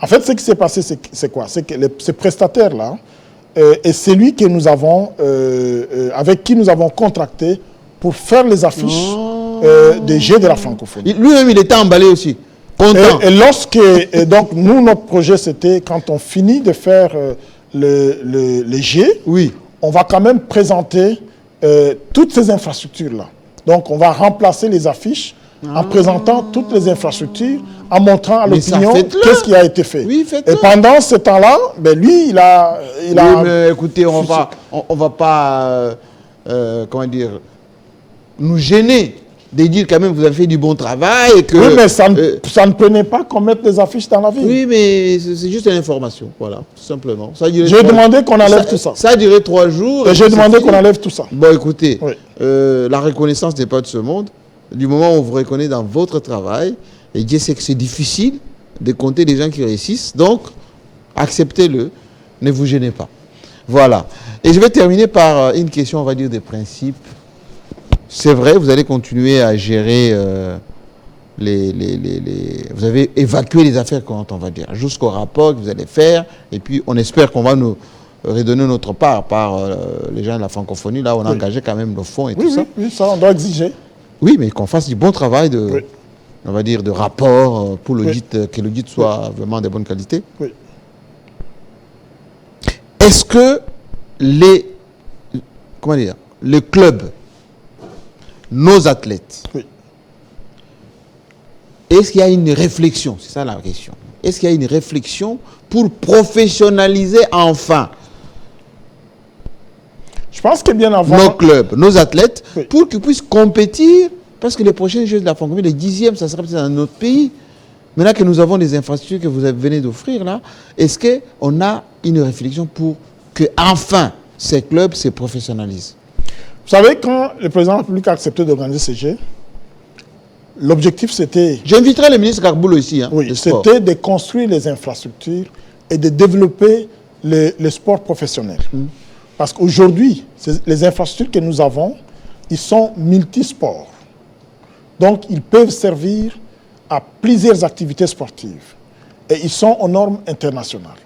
En fait, ce qui s'est passé, c'est quoi? C'est que ce prestataire-là est celui que nous avons, avec qui nous avons contracté pour faire les affiches des Jeux de la francophonie. Lui-même, il était emballé aussi. Content. Et donc, nous, notre projet, c'était quand on finit de faire les Jeux, oui. On va quand même présenter toutes ces infrastructures-là. Donc, on va remplacer les affiches en présentant toutes les infrastructures, en montrant à l'opinion qu'est-ce qui a été fait. Oui, et pendant ce temps-là, ben, lui, il a... Oui, mais écoutez, on va pas comment dire, nous gêner de dire quand même que vous avez fait du bon travail. Et que, oui, mais ça ne prenait pas qu'on mette des affiches dans la ville. Oui, mais c'est juste une information, voilà, tout simplement. J'ai demandé qu'on enlève tout ça. Ça a duré 3 jours. Et j'ai demandé qu'on enlève tout ça. Bon, écoutez, oui. La reconnaissance n'est pas de ce monde. Du moment où on vous reconnaît dans votre travail, et Dieu sait que c'est difficile de compter des gens qui réussissent, donc acceptez-le, ne vous gênez pas. Voilà. Et je vais terminer par une question, on va dire, des principes. C'est vrai, vous allez continuer à gérer vous avez évacué les affaires courantes, on va dire, jusqu'au rapport que vous allez faire. Et puis, on espère qu'on va nous redonner notre part par les gens de la francophonie. Là, on a engagé quand même nos fonds et tout ça. Oui, ça, on doit exiger. Oui, mais qu'on fasse du bon travail on va dire, de rapport pour l'audit, que l'audit soit vraiment de bonne qualité. Oui. Est-ce que les clubs, nos athlètes, est-ce qu'il y a une réflexion? C'est ça la question. Est-ce qu'il y a une réflexion pour professionnaliser enfin je pense que bien avant nos clubs, nos athlètes, pour qu'ils puissent compétir, parce que les prochains Jeux de la francophonie, les 10e, ça sera peut-être dans notre pays. Maintenant que nous avons les infrastructures que vous venez d'offrir là, est-ce qu'on a une réflexion pour que enfin ces clubs se professionnalisent? Vous savez, quand le président de la République a accepté d'organiser ces Jeux, l'objectif c'était... J'inviterai le ministre Garboulou ici. Hein, oui, c'était de construire les infrastructures et de développer le sport professionnel. Parce qu'aujourd'hui, les infrastructures que nous avons, ils sont multisports. Donc, ils peuvent servir à plusieurs activités sportives. Et ils sont aux normes internationales.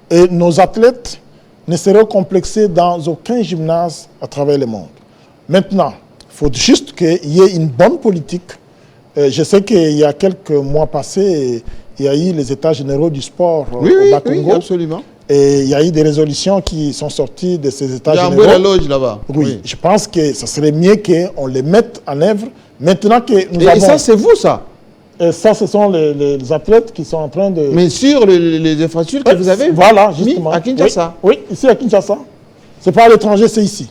Et nos athlètes ne seront complexés dans aucun gymnase à travers le monde. Maintenant, il faut juste qu'il y ait une bonne politique. Je sais qu'il y a quelques mois passés, il y a eu les états généraux du sport au Bas-Congo. Oui, absolument. Et il y a eu des résolutions qui sont sorties de ces états généraux. Il y a un loge là-bas. Oui, je pense que ce serait mieux qu'on les mette en œuvre. Maintenant que nous avons... Et ça, c'est vous, ça? Et ça, ce sont les athlètes qui sont en train de... Mais sur les infrastructures que vous avez voilà, justement. mis à Kinshasa. Oui, ici à Kinshasa. Ce n'est pas à l'étranger, c'est ici.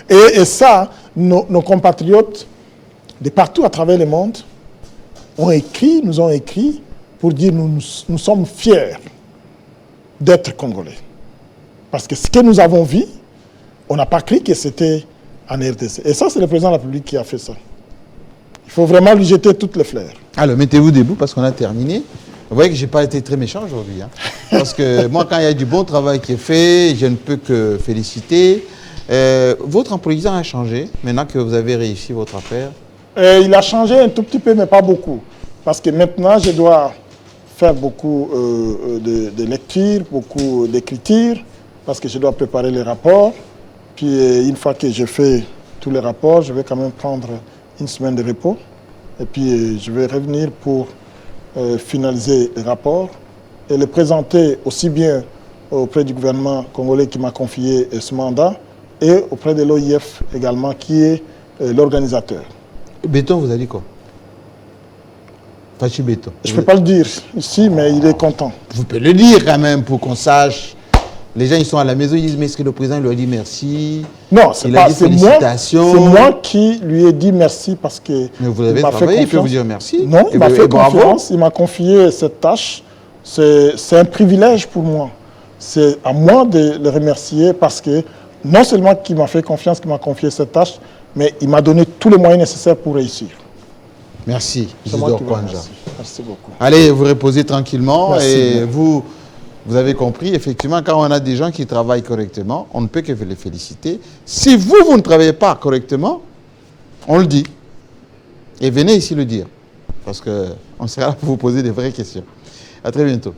et ça, nos compatriotes de partout à travers le monde nous ont écrit pour dire nous sommes fiers d'être Congolais. Parce que ce que nous avons vu, on n'a pas cru que c'était en RDC. Et ça, c'est le président de la République qui a fait ça. Il faut vraiment lui jeter toutes les fleurs. Alors, mettez-vous debout parce qu'on a terminé. Vous voyez que je n'ai pas été très méchant aujourd'hui. Hein. Parce que moi, quand il y a du bon travail qui est fait, je ne peux que féliciter. Votre emploi du temps a changé, maintenant que vous avez réussi votre affaire? Il a changé un tout petit peu, mais pas beaucoup. Parce que maintenant, je dois faire beaucoup de lecture, beaucoup d'écriture, parce que je dois préparer les rapports. Puis, une fois que je fais tous les rapports, je vais quand même prendre une semaine de repos. Et puis, je vais revenir pour finaliser les rapports et les présenter aussi bien auprès du gouvernement congolais qui m'a confié ce mandat et auprès de l'OIF également, qui est l'organisateur. Béton, vous avez dit quoi? Fachi Béton. Je ne peux pas le dire ici, mais il est content. Vous pouvez le dire quand même pour qu'on sache. Les gens, ils sont à la maison, ils disent, mais est-ce que le président lui a dit merci? Non, c'est pas moi qui lui ai dit merci parce que... Mais vous avez travaillé, il peut vous dire merci. Non, il m'a fait confiance, il m'a confié cette tâche. C'est un privilège pour moi. C'est à moi de le remercier parce que non seulement qu'il m'a fait confiance, qu'il m'a confié cette tâche, mais il m'a donné tous les moyens nécessaires pour réussir. Merci, Merci beaucoup. Allez, vous reposez tranquillement. Merci. Et vous avez compris, effectivement, quand on a des gens qui travaillent correctement, on ne peut que les féliciter. Si vous ne travaillez pas correctement, on le dit. Et venez ici le dire. Parce qu'on sera là pour vous poser des vraies questions. À très bientôt.